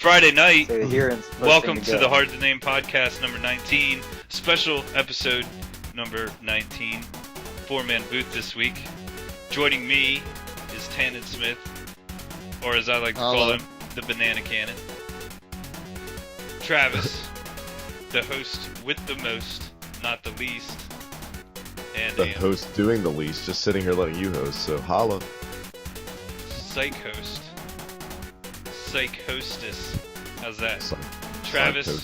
Friday night. So here it's first Welcome thing to go. the Hard to Name podcast number 19, special episode number 19, four-man booth this week. Joining me is Tannen Smith, or as I like to call him, the Banana Cannon. Travis, the host with the most, not the least, and the host doing the least, just sitting here letting you host, so holla. Psych host. Psych hostess. How's that? Travis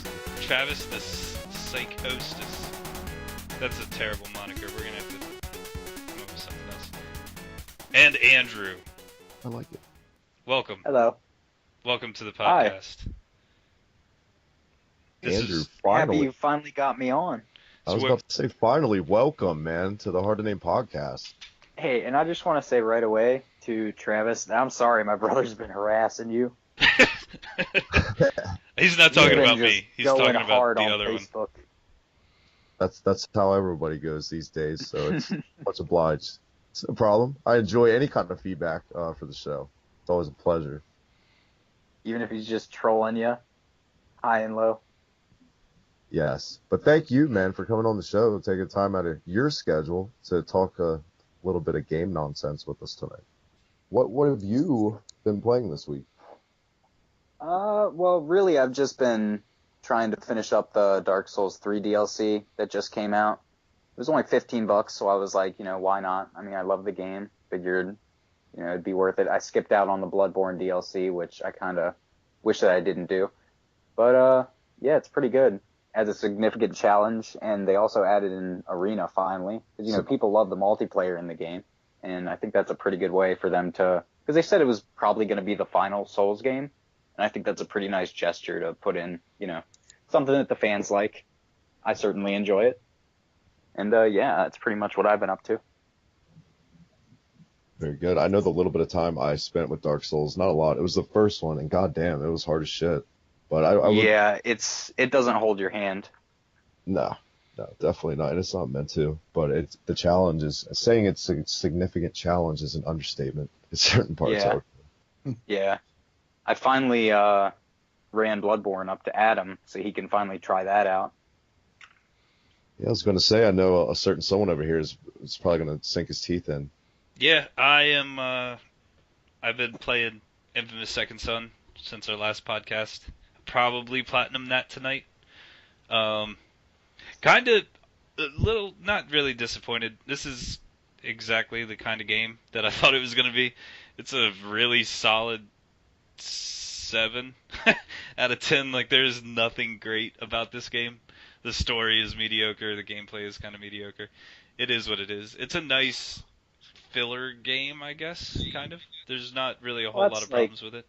the psych hostess. That's a terrible moniker. We're gonna have to come up with something else. And Andrew. I like it. Welcome. Hello. Welcome to the Hi. podcast. Andrew, Happy finally. you finally got me on. I was So about to say finally, welcome, man, to the Hard to Name podcast. Hey, and I just want to say right away to Travis, I'm sorry my brother's been harassing you. He's not talking He's about been me. just He's going talking about hard the on other one. Facebook. That's how everybody goes these days, so it's much obliged. It's no problem. I enjoy any kind of feedback for the show. It's always a pleasure. Even if he's just trolling you, high and low. Yes. But thank you, man, for coming on the show, taking time out of your schedule to talk a little bit of game nonsense with us tonight. What have you been playing this week? Well, really, I've just been trying to finish up the Dark Souls 3 DLC that just came out. It was only $15, so I was like, why not? I mean, I love the game. Figured, it'd be worth it. I skipped out on the Bloodborne DLC, which I kind of wish that I didn't do. But, yeah, it's pretty good. As a significant challenge, and they also added an arena finally. Because, people love the multiplayer in the game, and I think that's a pretty good way for them to... Because they said it was probably going to be the final Souls game, and I think that's a pretty nice gesture to put in, something that the fans like. I certainly enjoy it. And, yeah, that's pretty much what I've been up to. Very good. I know the little bit of time I spent with Dark Souls, not a lot. It was the first one, and goddamn, it was hard as shit. But I would... Yeah, it doesn't hold your hand. No, definitely not. And it's not meant to. But the challenge is saying it's a significant challenge is an understatement in certain parts of it. Yeah. I finally ran Bloodborne up to Adam, so he can finally try that out. Yeah, I was going to say, I know a certain someone over here is probably going to sink his teeth in. Yeah, I am. I've been playing Infamous Second Son since our last podcast. Probably platinum that tonight. Kind of a little, not really disappointed. This is exactly the kind of game that I thought it was going to be. It's a really solid 7 out of 10. Like, there's nothing great about this game. The story is mediocre. The gameplay is kind of mediocre. It is what it is. It's a nice filler game, I guess, kind of. There's not really a whole lot of problems with it.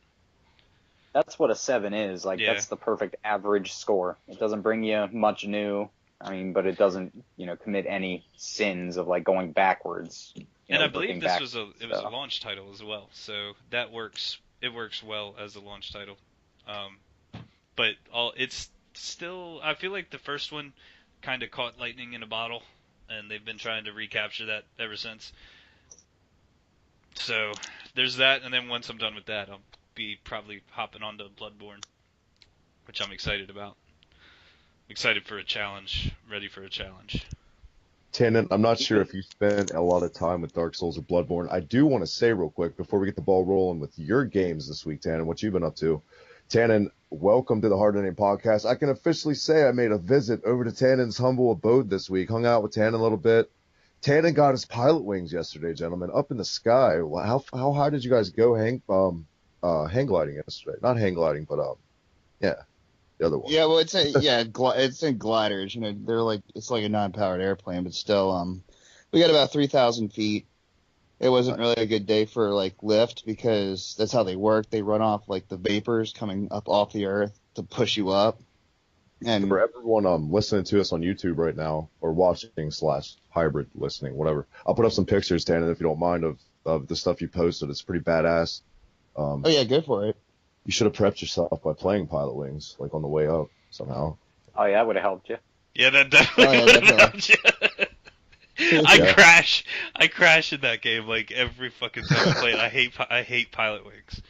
That's what a 7 is. Yeah. That's the perfect average score. It doesn't bring you much new. But it doesn't, commit any sins of going backwards. And I believe this was a launch title as well, so that works. It works well as a launch title. But it's still. I feel like the first one kind of caught lightning in a bottle, and they've been trying to recapture that ever since. So there's that, and then once I'm done with that, I'll be probably hopping onto Bloodborne, which I'm excited about. Excited for a challenge, ready for a challenge. Tannen, I'm not sure if you spent a lot of time with Dark Souls or Bloodborne. I do want to say real quick, before we get the ball rolling with your games this week, Tannen, what you've been up to. Tannen, welcome to the Hard to Name podcast. I can officially say I made a visit over to Tannen's humble abode this week, hung out with Tannen a little bit. Tannen got his Pilotwings yesterday, gentlemen, up in the sky. How high did you guys go hang gliding yesterday? Not hang gliding, but yeah. The other one. Yeah, well, it's in gliders. They're it's like a non-powered airplane, but still, we got about 3,000 feet. It wasn't really a good day for lift because that's how they work. They run off the vapors coming up off the earth to push you up. And for everyone listening to us on YouTube right now or watching / hybrid listening, whatever, I'll put up some pictures, Tannen, if you don't mind, of the stuff you posted. It's pretty badass. Oh yeah, go for it. You should have prepped yourself by playing Pilotwings, on the way up, somehow. Oh, yeah, that would have helped you. Yeah, that definitely would have helped you. I crash in that game every fucking time I play it. I hate Pilotwings.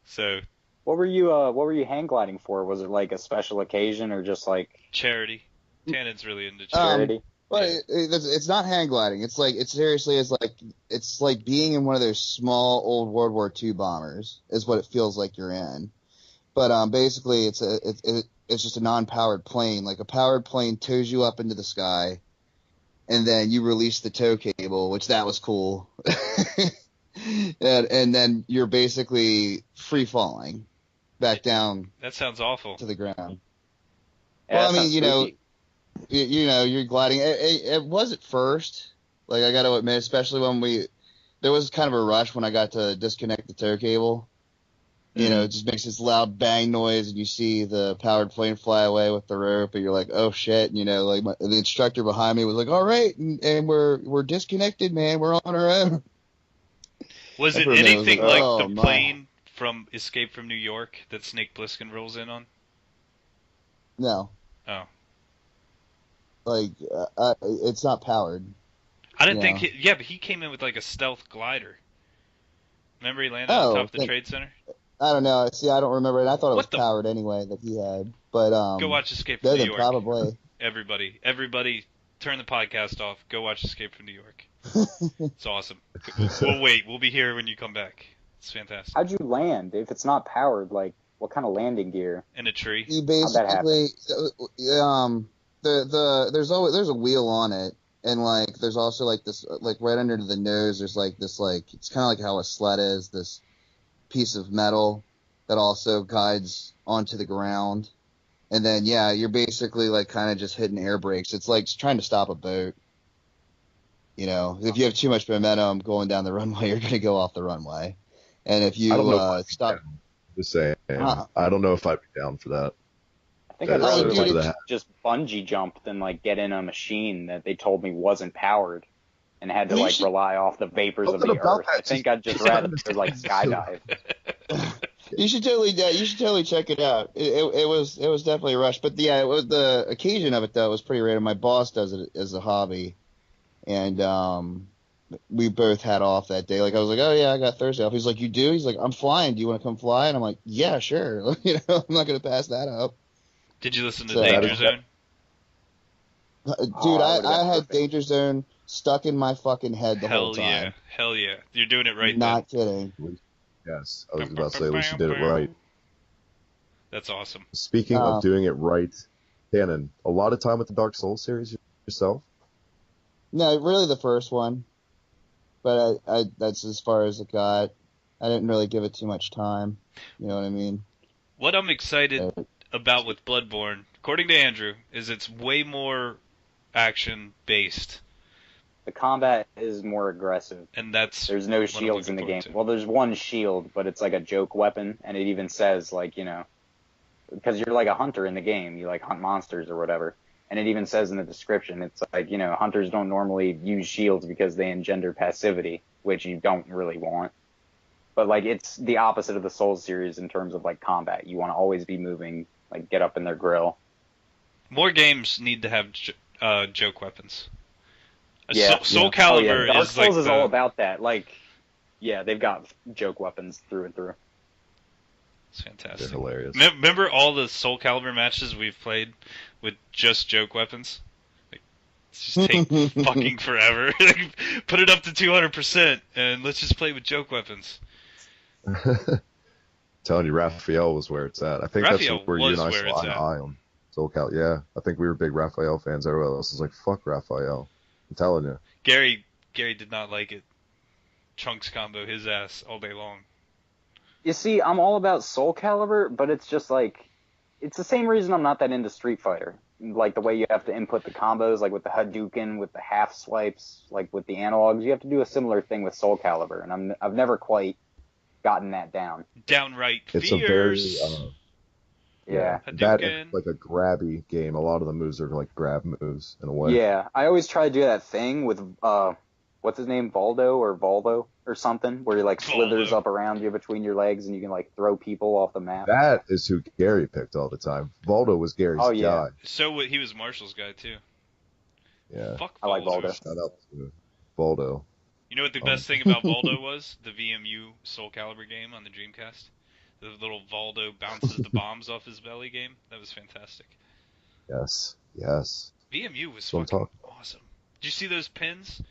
So What were you hang gliding for? Was it like a special occasion or just like Charity. Tannen's really into charity. Um, charity? well, Yeah. it's not hang gliding. It's like it seriously is like it's like being in one of those small old World War II bombers is what it feels like you're in. But basically it's just a non-powered plane. Like a powered plane tows you up into the sky, and then you release the tow cable, which that was cool. And then you're basically free falling back down That sounds awful. to the ground. Yeah, Well, that I mean, sounds spooky. you're gliding. It was at first. Like I got to admit, especially when there was kind of a rush when I got to disconnect the tow cable. It just makes this loud bang noise, and you see the powered plane fly away with the rope, and you're like, oh shit. And, like the instructor behind me was like, all right, and we're disconnected, man. We're on our own. Was And it for a minute, I was anything like, like oh, the my. plane from Escape from New York that Snake Plissken rolls in on? No, Oh. like it's not powered. I didn't think Yeah. yeah, but he came in with like a stealth glider. Remember he landed on top Oh, of the Trade Center? I don't know. See, I don't remember it. I thought it was What the? powered anyway that he had, but Go watch Escape from New then York. probably. Everybody, turn the podcast off. Go watch Escape from New York. It's awesome. We'll wait. We'll be here when you come back. It's fantastic. How'd you land if it's not powered? Like, what kind of landing gear? In a tree. You How'd that happen? basically there's a wheel on it, and like there's also like this like right under the nose there's like this like it's kind of like how a sled is, this piece of metal that also guides onto the ground, and then yeah, you're basically like kind of just hitting air brakes. It's like trying to stop a boat. If you have too much momentum going down the runway, you're going to go off the runway, and if I don't know if you I'd be stop. down. Just saying. Huh. I don't know if I'd be down for that. I think That I'd is rather so like good. just bungee jump than like get in a machine that they told me wasn't powered and had to You like should- rely off the vapors of Something the about earth. that I think just I'd just doesn't rather like skydive. You should totally check it out. It was definitely a rush, but yeah, it was the occasion of it though was pretty random. My boss does it as a hobby, and we both had off that day. Like I was like, oh yeah, I got Thursday off. He's like, you do? He's like, I'm flying. Do you want to come fly? And I'm like, yeah, sure. I'm not gonna pass that up. Did you listen to So- Danger Zone? Dude, that would've I been had perfect. Danger Zone stuck in my fucking head the whole Hell time. yeah. Hell yeah. You're doing it right Not kidding. Yes, I was about to say at least you did it right. then. That's awesome. Speaking Oh. of doing it right, Cannon, a lot of time with the Dark Souls series yourself? No, really the first one, but I that's as far as it got. I didn't really give it too much time. You know what I mean? What I'm excited Uh, about with Bloodborne, according to Andrew, is it's way more action based, The combat is more aggressive. and that's There's no I'm shields in the looking game. forward to. Well, there's one shield, but it's like a joke weapon, and it even says like, because you're like a hunter in the game, you like hunt monsters or whatever, and it even says in the description, it's like, hunters don't normally use shields because they engender passivity, which you don't really want. But like it's the opposite of the Souls series in terms of like combat. You want to always be moving, like get up in their grill. More games need to have joke weapons. Yeah. Soul Oh yeah, Calibur Dark is like Souls is all the. about that. Like, yeah, they've got joke weapons through and through. It's They're fantastic. hilarious. Remember all the Soul Calibur matches we've played with just joke weapons? Like, it's just take fucking forever. Like, put it up to 200% and let's just play with joke weapons. Telling you, Raphael was where it's at. I think Raphael that's where you and I was where saw it's eye to at. eye on Soul Cal. Yeah, I think we were big Raphael fans. Everyone else was like, fuck Raphael. I'm telling you. Gary did not like it. Trunks combo his ass all day long. You see, I'm all about Soul Calibur, but it's just like, it's the same reason I'm not that into Street Fighter. Like the way you have to input the combos, like with the Hadouken, with the half swipes, like with the analogs, you have to do a similar thing with Soul Calibur, and I've never quite gotten that down. Downright It's a very fierce. Yeah. that Hadouken. is like a grabby game. A lot of the moves are like grab moves in a way. Yeah, I always try to do that thing with, what's his name, Voldo or Volvo or something, where he like slithers Voldo. up around you between your legs and you can like throw people off the map. That is who Gary picked all the time. Voldo was Gary's Oh, yeah. guy. So he was Marshall's guy too. Yeah. Fuck I like Voldo. Voldo. Shout out to Voldo. You know what the best thing about Voldo was? The VMU Soul Calibur game on the Dreamcast. The little Valdo bounces the bombs off his belly game. That was fantastic. Yes. VMU was So I'm fucking talking. awesome. Did you see those pins?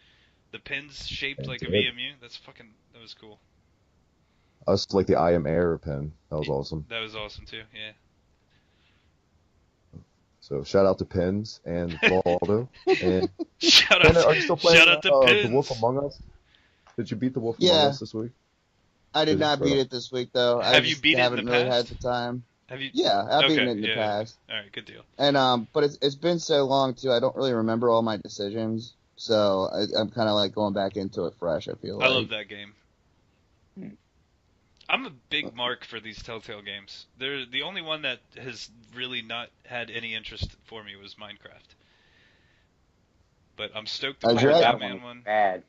The pins shaped I like a did. VMU? That was cool. I was like the I am air pin. That was awesome. That was awesome too, yeah. So shout out to Pins and Baldo. And Shout Tanner, out, are you still playing shout out to The Wolf Pins. Among Us? Did you beat The Wolf Among Yeah, Us this week? I did Did you? not Right beat on. it this week though. I Have you just beat it in haven't the really had past? the time. Have you? Yeah, I've beaten Okay, it in the yeah. past. All right, good deal. And but it's been so long too. I don't really remember all my decisions, so I'm kind of like going back into it fresh. I feel I like. love that game. I'm a big mark for these Telltale games. They're the only one that has really not had any interest for me was Minecraft. But I'm stoked to I play heard the that Batman one. Bad.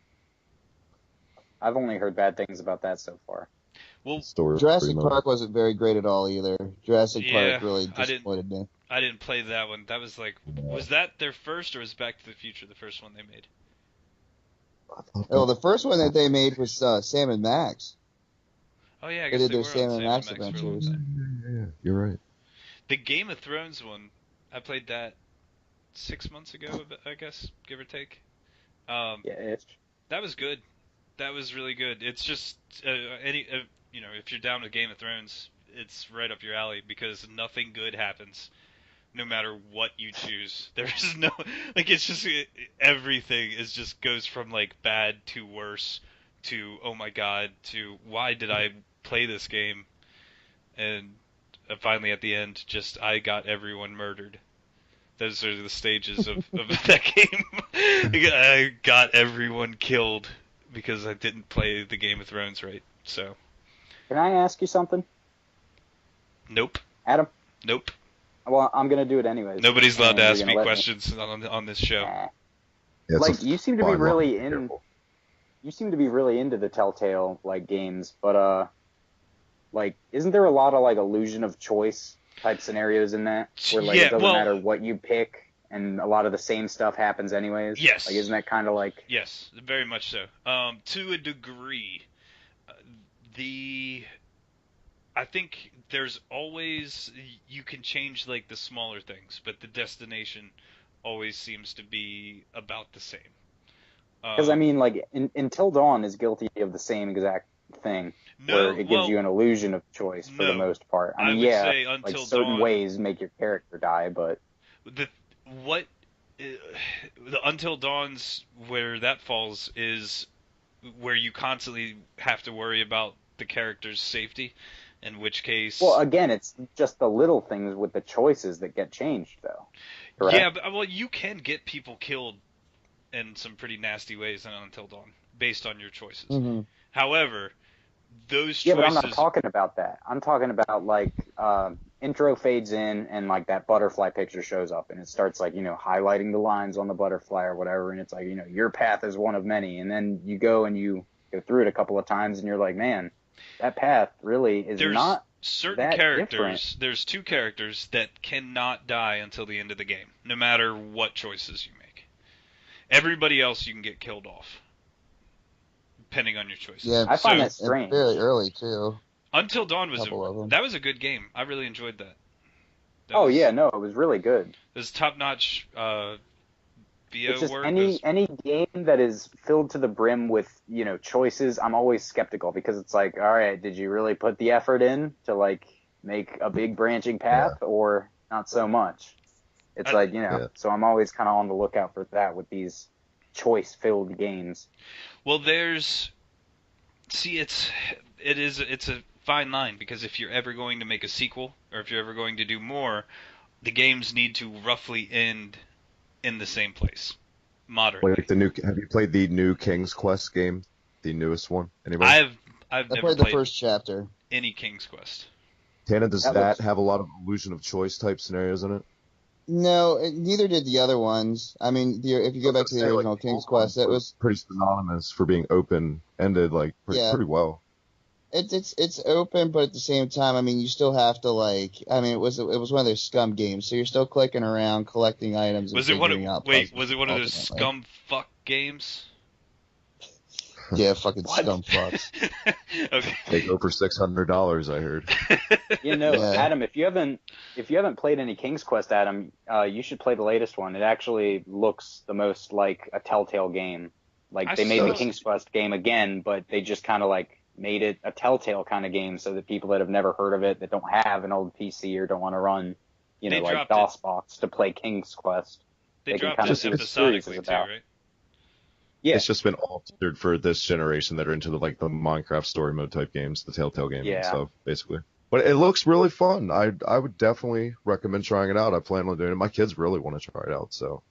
I've only heard bad things about that so far. Well, Story Jurassic mode. Park wasn't very great at all either. Jurassic yeah, Park really I disappointed me. didn't play that one. That was like, was that their first or was Back to the Future the first one they made? Oh, the first one that they made was Sam and Max. Oh yeah, I They guess did they their were on Sam and Sam Max for a long adventures. time. Yeah, you're right. The Game of Thrones one, I played that 6 months ago, I guess, give or take. Yeah, That was good. That was really good. It's just if you're down with Game of Thrones, it's right up your alley because nothing good happens, no matter what you choose. There's no it's just everything is just goes from like bad to worse to oh my god to why did I play this game, and finally at the end, just I got everyone murdered. Those are the stages of that game. I got everyone killed because I didn't play the Game of Thrones right. So, Can I ask you something, nope, Adam? nope. Well, I'm gonna do it anyways. Nobody's allowed to and you're ask gonna me let questions on this show. Nah. Yeah, it's Like a you seem to be fine really line. Careful. you seem to be really into the Telltale like games, but like isn't there a lot of like illusion of choice type scenarios in that where like Yeah, it doesn't well- matter what you pick and a lot of the same stuff happens anyways? Yes. Like isn't that kind of like Yes, very much so. To a degree, I think there's always you can change like the smaller things, but the destination always seems to be about the same. because I mean like Until Dawn is guilty of the same exact thing where it gives you an illusion of choice for the no. most part. I I mean, would yeah, say like Until certain Dawn- ways make your character die, but the Until Dawn's where that falls is where you constantly have to worry about the character's safety, in which case well, again, it's just the little things with the choices that get changed, though. Correct? yeah, but, well, you can get people killed in some pretty nasty ways in Until Dawn based on your choices. Mm-hmm. However, those Yeah, choices but I'm not talking about that. I'm talking about like intro fades in and like that butterfly picture shows up and it starts like highlighting the lines on the butterfly or whatever, and it's like your path is one of many, and then you go and you go through it a couple of times and you're like, man, that path really is there's not certain that characters. different. There's two characters that cannot die until the end of the game, no matter what choices you make. Everybody else you can get killed off, depending on your choices. Yeah, I find So, that strange. fairly early too. Until Dawn was Couple of them. that was a good game. I really enjoyed that. Oh yeah, no, it was really good. It was top notch. VO It's just work any was, any game that is filled to the brim with choices, I'm always skeptical because it's like, all right, did you really put the effort in to like make a big branching path or not so much? It's so I'm always kind of on the lookout for that with these choice filled games. well, it's a fine line because if you're ever going to make a sequel or if you're ever going to do more, the games need to roughly end in the same place. Modernly. Like have you played the new King's Quest game, the newest one? Anybody? I've I never played the first chapter. any King's Quest. Tana, does That that looks- have a lot of illusion of choice type scenarios in it? No, neither did the other ones. I mean, if you go back to the original King's Quest, it was pretty synonymous for being open ended, like Yeah. pretty well. it's open, but at the same time, I mean, you still have to it was one of those scum games, so you're still clicking around, collecting items. And Was it one figuring of out wait? puzzles Was it one of those ultimately. scum fuck games? Yeah, fucking What? scum fucks. Okay. They go for $600, I heard. Yeah. Adam, if you haven't played any King's Quest, Adam, you should play the latest one. It actually looks the most like a Telltale game. Like I they made the saw- King's Quest game again, but they just kind of like made it a Telltale kind of game, so that people that have never heard of it, that don't have an old PC or don't want to run, They like dropped it. DOSBox to play King's Quest. They They can dropped kinda it see what the series episodically is too, about. right? Yeah, It's just been altered for this generation that are into the Minecraft story mode type games, the Telltale game Yeah. and stuff, basically. But it looks really fun. I would definitely recommend trying it out. I plan on doing it. My kids really want to try it out, so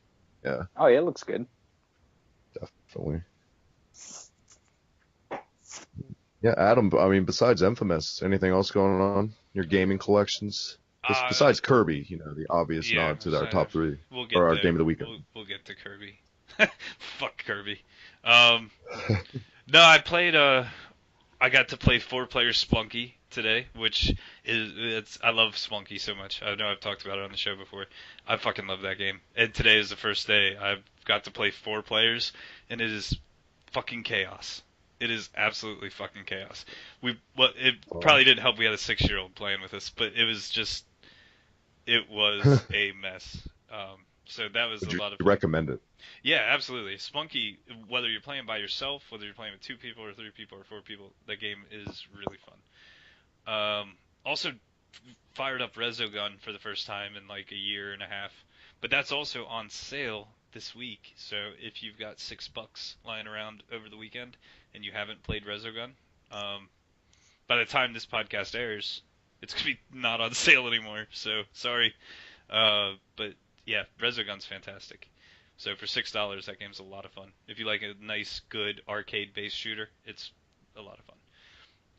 yeah, oh yeah, it looks good. definitely. Yeah, Adam, I mean, besides Infamous, anything else going on? Your gaming collections? Besides Kirby, the obvious Yeah, nod to our so top three, We'll get or our there. game of the weekend. We'll get to Kirby. Fuck Kirby. No, I played. I got to play 4-player Splunky today, which I love Splunky so much. I know I've talked about it on the show before. I fucking love that game. And today is the first day I've got to play 4 players, and it is fucking chaos. It is absolutely fucking chaos. It probably didn't help we had a 6-year-old playing with us, but it was a mess. So that was Would a you lot of. recommend it? Yeah, absolutely. Spunky, whether you're playing by yourself, whether you're playing with 2 people or 3 people or 4 people, that game is really fun. Also, fired up Resogun for the first time in like a year and a half, but that's also on sale this week. So if you've got $6 lying around over the weekend and you haven't played Resogun, by the time this podcast airs, it's gonna be not on sale anymore. So sorry, but yeah, Resogun's fantastic. So for $6, that game's a lot of fun. If you like a nice, good arcade-based shooter, it's a lot of fun.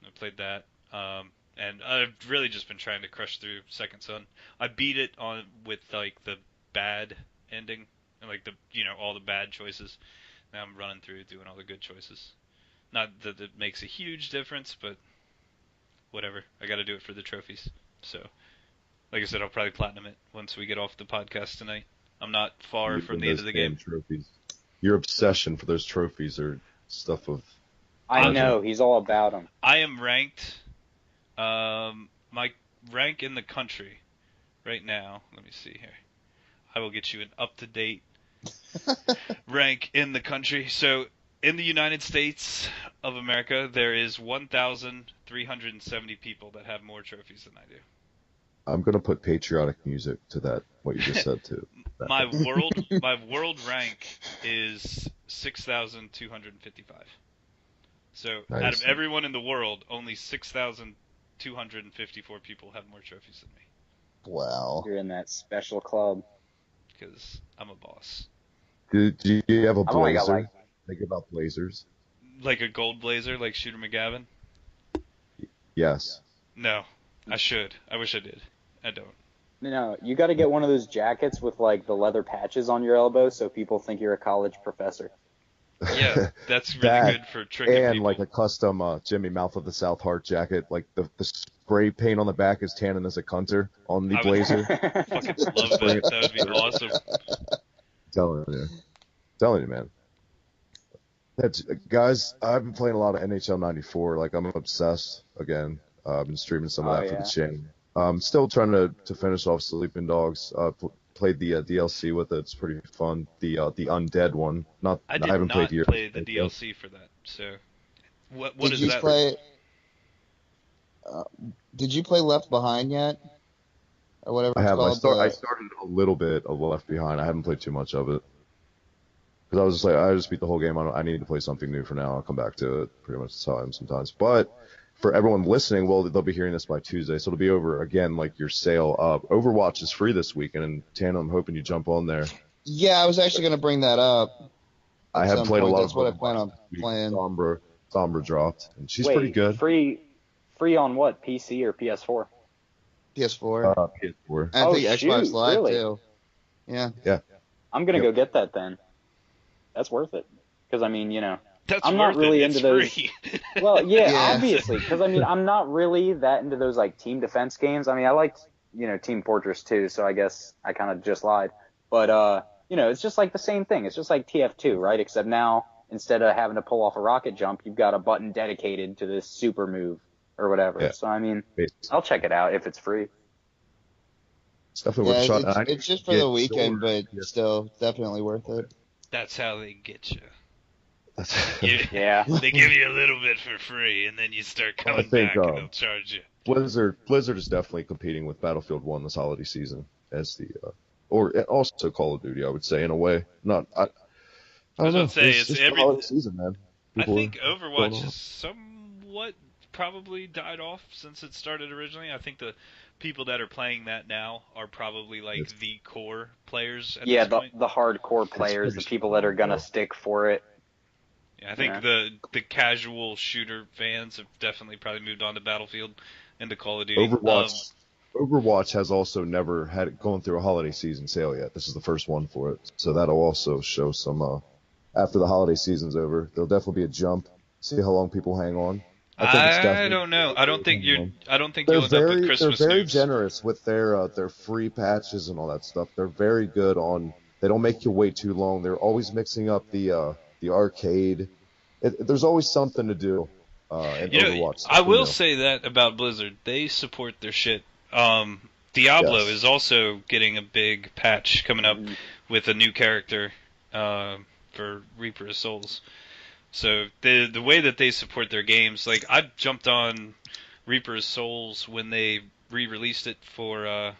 I played that, and I've really just been trying to crush through Second Son. I beat it with like the bad ending and like all the bad choices. Now I'm running through doing all the good choices. Not that it makes a huge difference, but whatever. I got to do it for the trophies. So, like I said, I'll probably platinum it once we get off the podcast tonight. I'm not far from the end of the game. Trophies. Your obsession for those trophies are stuff of. I know he's all about them. I am ranked. My rank in the country right now. Let me see here. I will get you an up-to-date rank in the country. So, in the United States of America, there is 1,370 people that have more trophies than I do. I'm gonna put patriotic music to that. What you just said too. My world rank is 6,255. So Nice. out of everyone in the world, only 6,254 people have more trophies than me. Wow. You're in that special club. Because I'm a boss. Do you have a I've only got, blazer? like- Think about blazers. Like a gold blazer, like Shooter McGavin? Yes. No, I should. I wish I did. I don't. No, you got to get one of those jackets with like the leather patches on your elbow, so people think you're a college professor. Yeah, that's really That, good for tricking and people. like a custom Jimmy Mouth of the South Heart jacket. Like the spray paint on the back is tannin as a cunter on the I would- blazer. Fucking love that. That would be awesome. Telling you, man. Guys, I've been playing a lot of NHL 94. Like, I'm obsessed again. I've been streaming some of that for the channel. Still trying to finish off Sleeping Dogs. Played the DLC with it. It's pretty fun. The Undead one. I did haven't not played the play the DLC for that. So, what Did is you that? play? Did you play Left Behind yet? Or whatever I it's have. called. I started a little bit of Left Behind. I haven't played too much of it. Because I was just like, I just beat the whole game. I need to play something new for now. I'll come back to it pretty much the time sometimes. But for everyone listening, well, they'll be hearing this by Tuesday, so it'll be over again, like your sale. Overwatch is free this week, and Tana, I'm hoping you jump on there. Yeah, I was actually going to bring that up. I have some played point. a lot That's of what I Overwatch plan on this week. playing. Sombra dropped, and she's Wait, pretty good. Free on what? PC or PS4? PS4. PS4. And I think Xbox shoot, Live really? too. Yeah. I'm gonna Yep. go get that then. That's worth it. Because That's I'm worth not really it. into It's those- free. well, yeah, Yeah. obviously. Because I'm not really that into those like team defense games. I mean, I liked Team Fortress 2, so I guess I kind of just lied. But it's just like the same thing. It's just like TF2, right? Except now instead of having to pull off a rocket jump, you've got a button dedicated to this super move or whatever. Yeah. So I mean, Basically. I'll check it out if it's free. It's definitely worth a shot. And I it's just for get the weekend, your- but still definitely worth it. That's how they get you. Yeah. They give you a little bit for free, and then you start coming think, back, and they'll charge you. Blizzard is definitely competing with Battlefield 1 this holiday season as the or also Call of Duty, I would say, in a way. Not I I don't was know. about to say, It's it's just every- the holiday season, man. I People think are going Overwatch off. has somewhat probably died off since it started originally. I think the people that are playing that now are probably like It's- the core players at Yeah, this point. the hardcore players, the pretty people that are strong, gonna though. stick for it. Yeah, I think the casual shooter fans have definitely probably moved on to Battlefield and to Call of Duty. Overwatch has also never had it going through a holiday season sale yet. This is the first one for it, so that'll also show some. After the holiday season's over, there'll definitely be a jump. See how long people hang on. I think it's definitely. don't know. I don't think hang on. you'll end up with They're Christmas very news. generous with their free patches and all that stuff. They're very good on. They don't make you wait too long. They're always mixing up the arcade. There's always something to do. In You know, Overwatch. I will say that about Blizzard. They support their shit. Diablo Yes. is also getting a big patch coming up with a new character for Reaper of Souls. So the way that they support their games, like I jumped on Reaper of Souls when they re-released it for,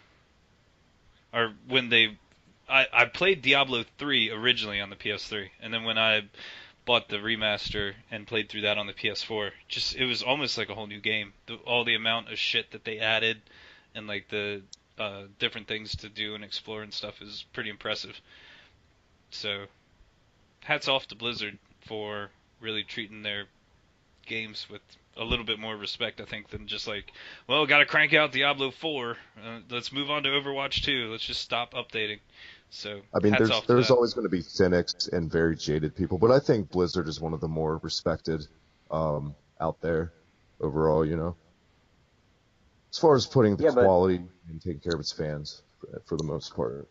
or when I played Diablo 3 originally on the PS3, and then when I bought the remaster and played through that on the PS4, it was almost like a whole new game. All the amount of shit that they added, and like the different things to do and explore and stuff is pretty impressive. So, hats off to Blizzard for really treating their games with a little bit more respect, I think, than just like, well, gotta crank out Diablo 4. Let's move on to Overwatch 2. Let's just stop updating. So, I mean, hats off to there's that. always going to be cynics and very jaded people, but I think Blizzard is one of the more respected out there overall. As far as putting the Yeah, but- quality and taking care of its fans for the most part.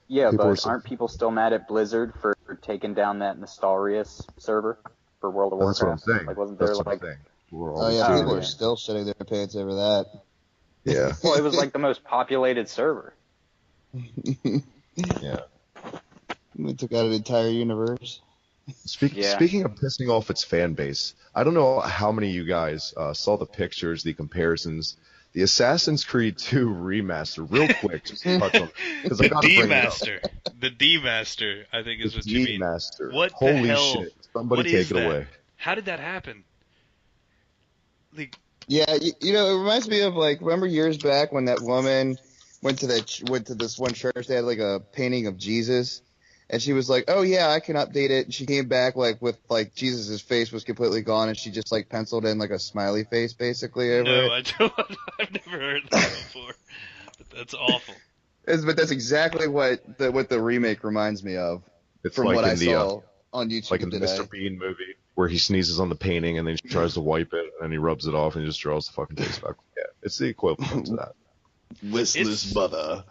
Yeah, People but are aren't people still mad at Blizzard for taking down that Nostalrius server for World of That's what I'm Warcraft? saying. Like, wasn't there That's what I'm like? saying. We're Oh always yeah, doing people yeah. are still shitting their pants over that. Yeah. Well, it was like the most populated server. Yeah. We took out an entire universe. Yeah. Speaking of pissing off its fan base, I don't know how many of you guys saw the pictures, the comparisons. The Assassin's Creed 2 remaster, real quick, just to touch on, because I The gotta bring it up. D-Master. The D-Master, I think is The what you mean. Master. What the Holy hell? shit! Somebody What take is it that? away. How did that happen? Like, Yeah, it reminds me of like, remember years back when that woman went to this one church, they had like a painting of Jesus, and she was like, oh yeah, I can update it. And she came back like with like Jesus's face was completely gone, and she just like penciled in like a smiley face basically over no, it. I don't. I've never heard that before. But that's awful. But that's exactly what the remake reminds me of It's from like what in I the saw on YouTube like in the today. Mr. Bean movie where he sneezes on the painting and then he tries to wipe it and he rubs it off and he just draws the fucking face back. Yeah, it's the equivalent to that. Listless mother.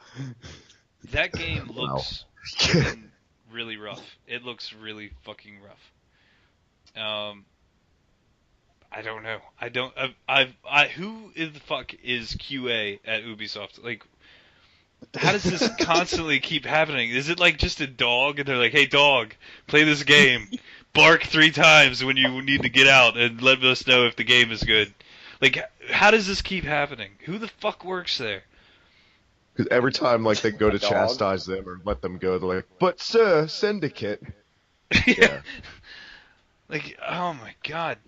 That game Wow. looks fucking really rough. It looks really fucking rough. I don't know. I don't. Who is the fuck is QA at Ubisoft? Like, how does this constantly keep happening? Is it like just a dog, and they're like, "Hey, dog, play this game. Bark 3 times when you need to get out, and let us know if the game is good." Like, how does this keep happening? Who the fuck works there? Because every time like they go to Dog. chastise them or let them go, they're like, "But sir, syndicate." Yeah. Like, oh my god.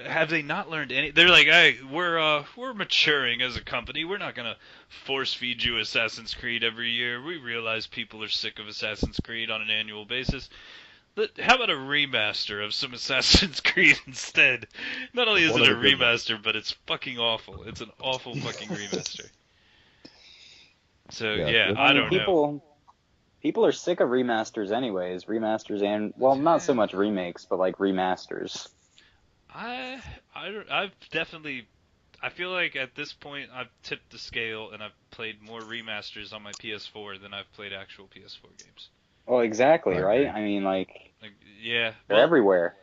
Have they not learned any? They're like, hey, we're maturing as a company. We're not gonna force feed you Assassin's Creed every year. We realize people are sick of Assassin's Creed on an annual basis. But how about a remaster of some Assassin's Creed instead? Not only is One it a of the good ones. remaster, but it's fucking awful. It's an awful fucking remaster. So Yeah. yeah, I I mean, don't know. People are sick of remasters anyways. Remasters and, well, not so much remakes, but like remasters. I've definitely, I feel like at this point I've tipped the scale and I've played more remasters on my PS4 than I've played actual PS4 games. Well, exactly, I right? agree. I mean, like, Like, yeah, they're well, everywhere.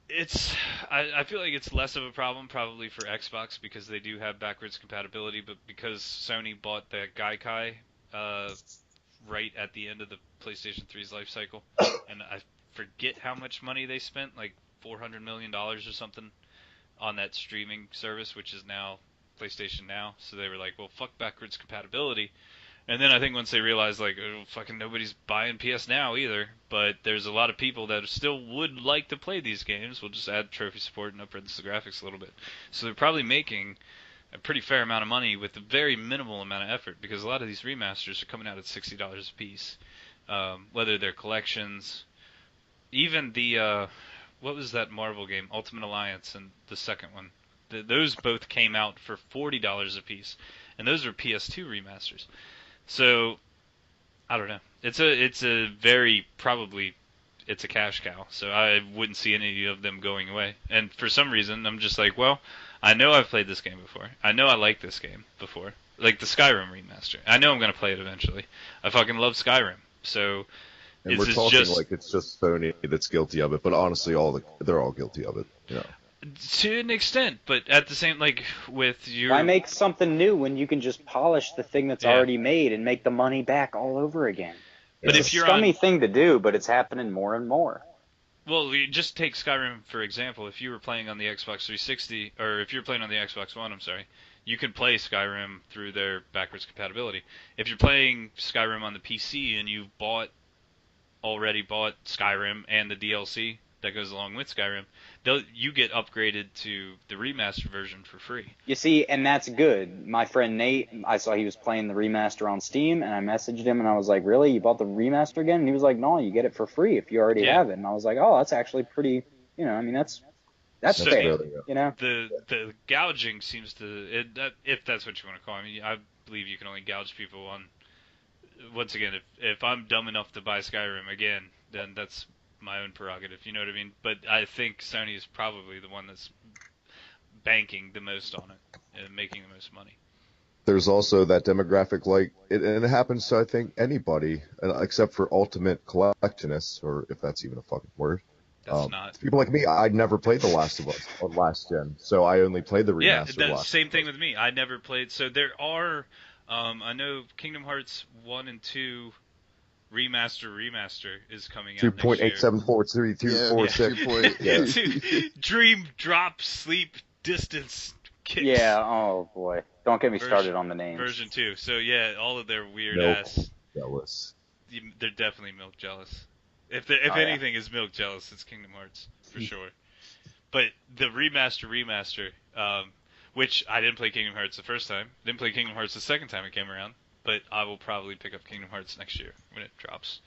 it's I feel like it's less of a problem probably for Xbox because they do have backwards compatibility, but because Sony bought that Gaikai uh, right at the end of the PlayStation 3's life cycle, and I forget how much money they spent, like $400 million or something, on that streaming service, which is now PlayStation Now. So they were like, well, fuck backwards compatibility. And then I think once they realized, like, oh, fucking nobody's buying PS Now either, but there's a lot of people that still would like to play these games. We'll just add trophy support and upgrade the graphics a little bit. So they're probably making a pretty fair amount of money with a very minimal amount of effort, because a lot of these remasters are coming out at $60 a piece. Whether they're collections, even the what was that Marvel game, Ultimate Alliance, and the second one, those both came out for $40 a piece, and those are PS2 remasters. So I don't know. It's a very probably it's a cash cow. So I wouldn't see any of them going away. And for some reason, I'm just like, well, I know I've played this game before. I know I like this game before. Like the Skyrim remaster. I know I'm gonna play it eventually. I fucking love Skyrim. So And this we're is talking just like it's just Sony that's guilty of it, but honestly, they're all guilty of it. You know. to an extent, but at the same, like with your Why make something new when you can just polish the thing that's Yeah. already made and make the money back all over again? But It's if a you're scummy on, thing to do, but it's happening more and more. well, you just take Skyrim for example. If you were playing on the Xbox 360, or if you're playing on the Xbox One, I'm sorry, you could play Skyrim through their backwards compatibility. If you're playing Skyrim on the PC and you've already bought Skyrim and the DLC that goes along with Skyrim, you get upgraded to the remastered version for free. You see, and that's good. My friend Nate, I saw he was playing the remaster on Steam, and I messaged him, and I was like, really? You bought the remaster again? And he was like, no, you get it for free if you already Yeah. have it. And I was like, oh, that's actually pretty, I mean, that's So fair, fair, the gouging seems to if that's what you want to call it. I mean, I believe you can only gouge people on. Once again, if I'm dumb enough to buy Skyrim again, then that's my own prerogative. You know what I mean? But I think Sony is probably the one that's banking the most on it and making the most money. There's also that demographic, and it happens to I think anybody, except for ultimate collectionists, or if that's even a fucking word. That's not. People like me. I'd never played The Last of Us on last gen, so I only played the Yeah, remaster. that's same thing with me. I never played. So there are, I know Kingdom Hearts 1 and 2 remaster is coming out next year. 2.874324 Yeah. Dream, drop, sleep, distance, kicks. Yeah, oh boy. Don't get me Version- started on the names. Version 2. So yeah, all of their weird Milk. ass. Jealous. They're definitely milk jealous. If yeah. anything is milk jealous, it's Kingdom Hearts for sure. But the remaster, which I didn't play Kingdom Hearts the first time, didn't play Kingdom Hearts the second time it came around, but I will probably pick up Kingdom Hearts next year when it drops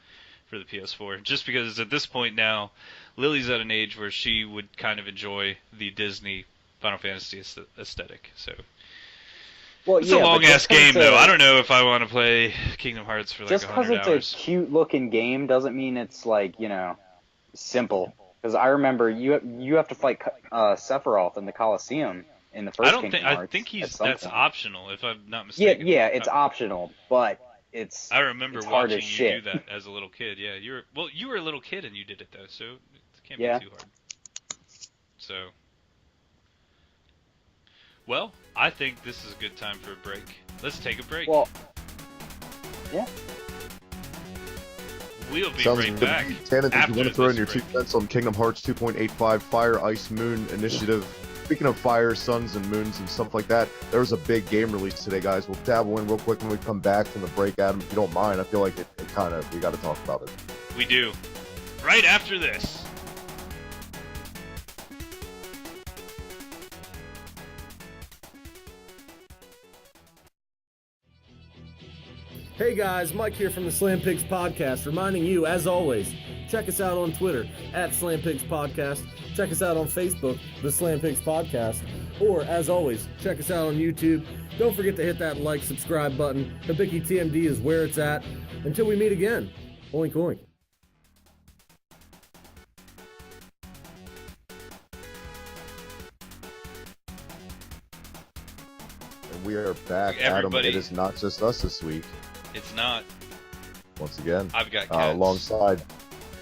for the PS4. Just because at this point now, Lily's at an age where she would kind of enjoy the Disney Final Fantasy aesthetic. So Well, it's yeah, a but long just ass 'cause game it's though. I don't know if I want to play Kingdom Hearts for like just because 100 it's hours. a cute looking game doesn't mean it's like simple. Because I remember you have to fight Sephiroth in the Colosseum in the first I don't Kingdom think I Hearts think at he's some that's point. optional if I'm not Yeah, mistaken. yeah, it's optional, but it's I remember it's hard watching as you shit. do that as a little kid. Yeah, you were a little kid and you did it though, so it can't Yeah. be too hard. So, well, I think this is a good time for a break. Let's take a break. Well, yeah. We'll be Sounds right good. back. Tannen, did after you want to throw in this your 2 break. cents on Kingdom Hearts 2.85 Fire, Ice, Moon Initiative? Speaking of fire, suns, and moons and stuff like that, there was a big game release today, guys. We'll dabble in real quick when we come back from the break, Adam. If you don't mind, I feel like we got to talk about it. We do. Right after this. Hey guys, Mike here from the Slam Pigs Podcast, reminding you, as always, check us out on Twitter at Slam Pigs Podcast. Check us out on Facebook, the Slam Pigs Podcast. Or, as always, check us out on YouTube. Don't forget to hit that like, subscribe button. Hibiki TMD is where it's at. Until we meet again, oink oink. And we are back, Adam. Everybody. It is not just us this week. It's not. once again. I've got cats. Alongside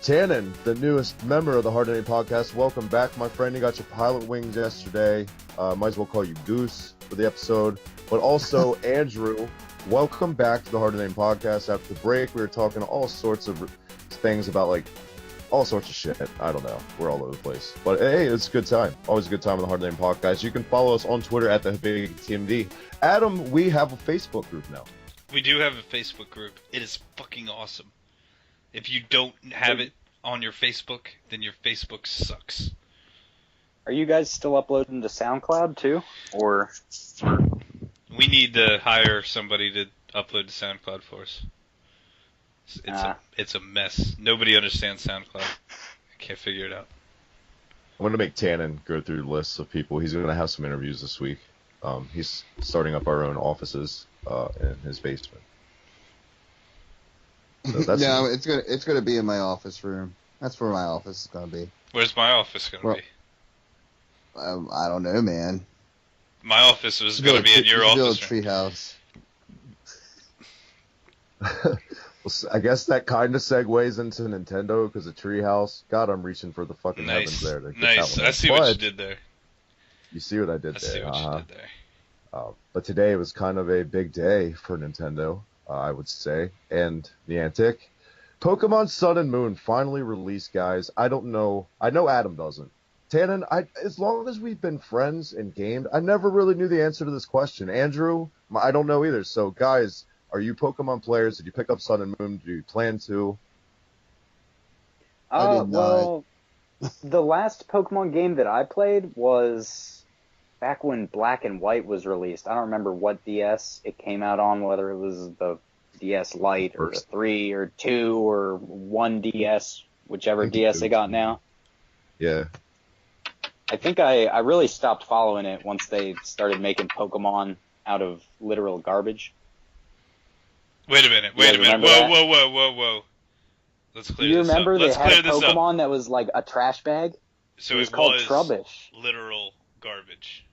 Tannen, the newest member of the Hard Hitting Podcast. Welcome back, my friend. You got your Pilotwings yesterday. Might as well call you Goose for the episode. But also, Andrew, welcome back to the Hard Hitting Podcast. After the break, we were talking all sorts of things about, like, all sorts of shit. I don't know. We're all over the place. But hey, it's a good time. Always a good time on the Hard Hitting Podcast. You can follow us on Twitter at the Hibiki TMD. Adam, we have a Facebook group now. We do have a Facebook group. It is fucking awesome. If you don't have it on your Facebook, then your Facebook sucks. Are you guys still uploading to SoundCloud too, or? We need to hire somebody to upload to SoundCloud for us. It's a mess. Nobody understands SoundCloud. I can't figure it out. I'm going to make Tannen go through lists of people. He's going to have some interviews this week. He's starting up our own offices in his basement. So that's it's gonna be in my office room. That's where my office is gonna be. Where's my office gonna be? I don't know, man. My office was gonna be in your office. Treehouse. Well, I guess that kind of segues into Nintendo because of Treehouse. God, I'm reaching for the fucking heavens there. Nice. I see what you did there. You see what I did there. I see what you did there. But today was kind of a big day for Nintendo, I would say, and Niantic. Pokemon Sun and Moon finally released, guys. I don't know. I know Adam doesn't. Tannen, as long as we've been friends and gamed, I never really knew the answer to this question. Andrew, I don't know either. So, guys, are you Pokemon players? Did you pick up Sun and Moon? Do you plan to? I did not. Well, the last Pokemon game that I played was back when Black and White was released. I don't remember what DS it came out on, whether it was the DS Lite or the 3 or 2 or 1DS, whichever DS they got now. Yeah. I think I really stopped following it once they started making Pokemon out of literal garbage. Wait a minute. Whoa. Let's clear this up. Do you remember they had a Pokemon Pokemon that was like a trash bag? So it was called Trubbish. Literal garbage.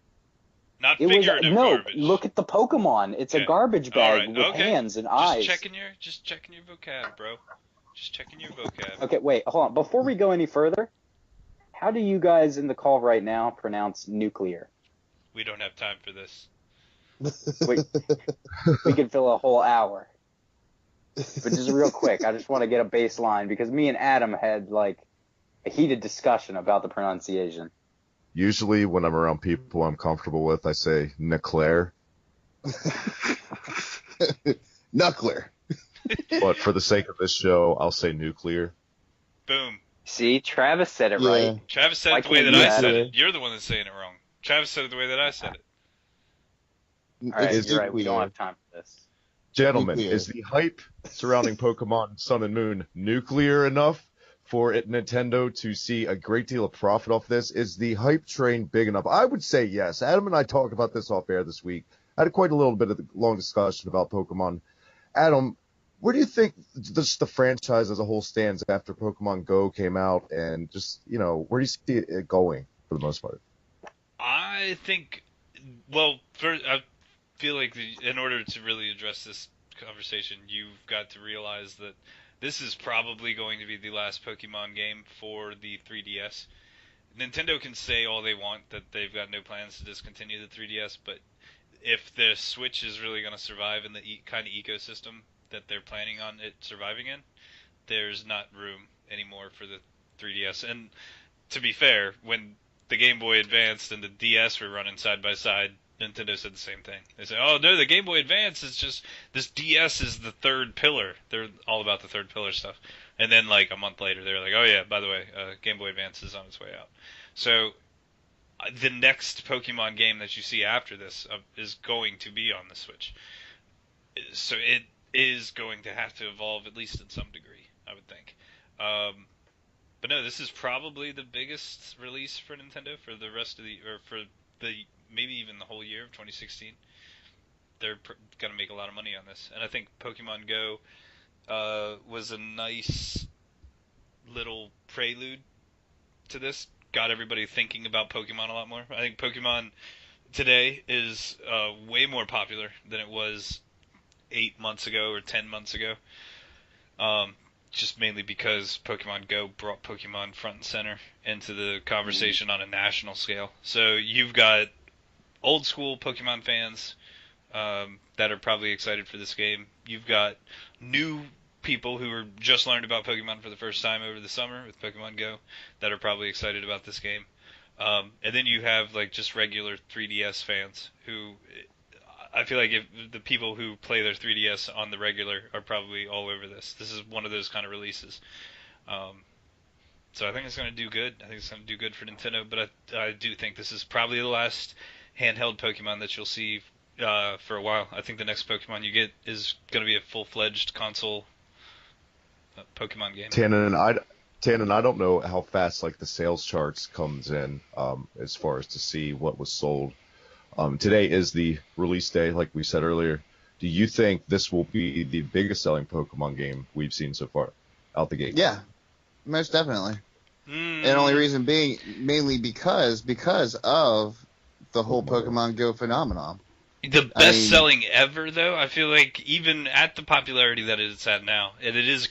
Not It figurative was garbage. look at the Pokemon. It's a garbage bag with hands and eyes. Just checking your vocab, bro. Just checking your vocab. Okay, wait, hold on. Before we go any further, how do you guys in the call right now pronounce nuclear? We don't have time for this. We could fill a whole hour. But just real quick, I just want to get a baseline because me and Adam had like a heated discussion about the pronunciation. Usually when I'm around people I'm comfortable with, I say Nuclear. Knuckler. But for the sake of this show, I'll say Nuclear. Boom. See, Travis said it right. Travis said it the way that I said it. You're the one that's saying it wrong. Travis said it the way that I said it. All right, you're right. We don't have time for this. Gentlemen, Nuclear. is the hype surrounding Pokemon Sun and Moon nuclear enough for Nintendo to see a great deal of profit off this? Is the hype train big enough? I would say yes. Adam and I talked about this off air this week. I had quite a little bit of a long discussion about Pokemon. Adam, where do you think the franchise as a whole stands after Pokemon Go came out, and just, where do you see it going for the most part? I think, I feel like in order to really address this conversation, you've got to realize that this is probably going to be the last Pokemon game for the 3DS. Nintendo can say all they want that they've got no plans to discontinue the 3DS, but if the Switch is really going to survive in the kind of ecosystem that they're planning on it surviving in, there's not room anymore for the 3DS. And to be fair, when the Game Boy Advance and the DS were running side by side, Nintendo said the same thing. They said, oh no, the Game Boy Advance is just, this DS is the third pillar. They're all about the third pillar stuff. And then like a month later, they were like, oh yeah, by the way, Game Boy Advance is on its way out. So the next Pokemon game that you see after this is going to be on the Switch. So it is going to have to evolve, at least in some degree, I would think. But no, this is probably the biggest release for Nintendo for the rest of maybe even the whole year of 2016. They're going to make a lot of money on this. And I think Pokemon Go was a nice little prelude to this. Got everybody thinking about Pokemon a lot more. I think Pokemon today is way more popular than it was 8 months ago or 10 months ago. Just mainly because Pokemon Go brought Pokemon front and center into the conversation on a national scale. So you've got old school Pokemon fans that are probably excited for this game. You've got new people who are just learned about Pokemon for the first time over the summer with Pokemon Go that are probably excited about this game. And then you have like just regular 3DS fans who I feel like if the people who play their 3DS on the regular are probably all over this. This is one of those kind of releases. So I think it's going to do good. I think it's going to do good for Nintendo, but I do think this is probably the last handheld Pokemon that you'll see for a while. I think the next Pokemon you get is going to be a full-fledged console Pokemon game. Tannen, I don't know how fast like the sales charts comes in as far as to see what was sold. Today is the release day, like we said earlier. Do you think this will be the biggest selling Pokemon game we've seen so far out the gate? Yeah, most definitely. And the only reason being mainly because of the whole Pokemon Go phenomenon. The best selling ever, though, I feel like even at the popularity that it's at now, it is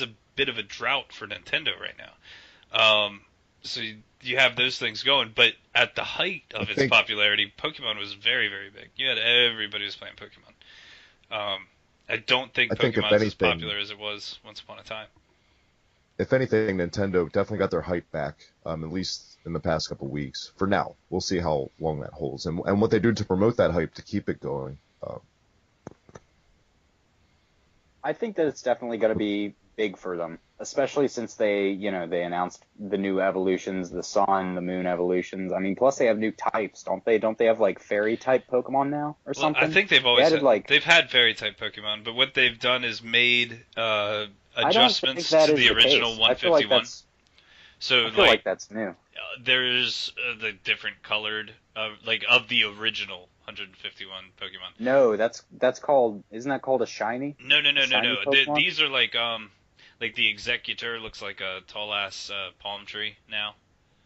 a bit of a drought for Nintendo right now. So you have those things going, but at the height of its popularity, Pokemon was very, very big. You had everybody was playing Pokemon. I don't think Pokemon is as popular as it was once upon a time. If anything, Nintendo definitely got their hype back, at least in the past couple weeks. For now, we'll see how long that holds and what they do to promote that hype to keep it going. I think that it's definitely going to be big for them, especially since they announced the new evolutions, the Sun, the Moon evolutions. I mean, plus they have new types, don't they? Don't they have like fairy type Pokemon now or something? I think they've always they've had fairy type Pokemon, but what they've done is made adjustments to the original 151. So I feel like that's new. There's the different colored of the original 151 Pokemon. No, that's called. Isn't that called a shiny? No. These are like the Executor looks like a tall ass palm tree now.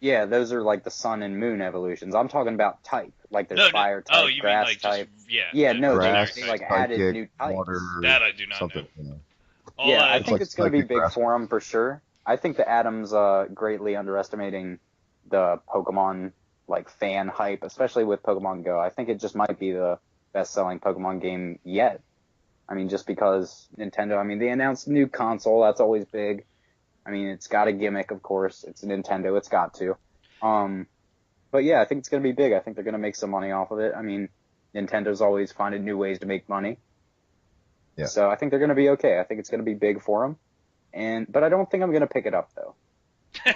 Yeah, those are like the Sun and Moon evolutions. I'm talking about type, like there's fire type, you grass mean like type. Yeah, no, grass, they like added new types. Water, that I do not know. Yeah, I think it's going to be big for them for sure. I think the Adam's greatly underestimating the Pokemon like fan hype, especially with Pokemon Go. I think it just might be the best-selling Pokemon game yet. I mean, just because Nintendo. I mean, they announced a new console. That's always big. I mean, it's got a gimmick, of course. It's Nintendo. It's got to. But yeah, I think it's going to be big. I think they're going to make some money off of it. I mean, Nintendo's always finding new ways to make money. Yeah. So I think they're going to be okay. I think it's going to be big for them. But I don't think I'm going to pick it up, though.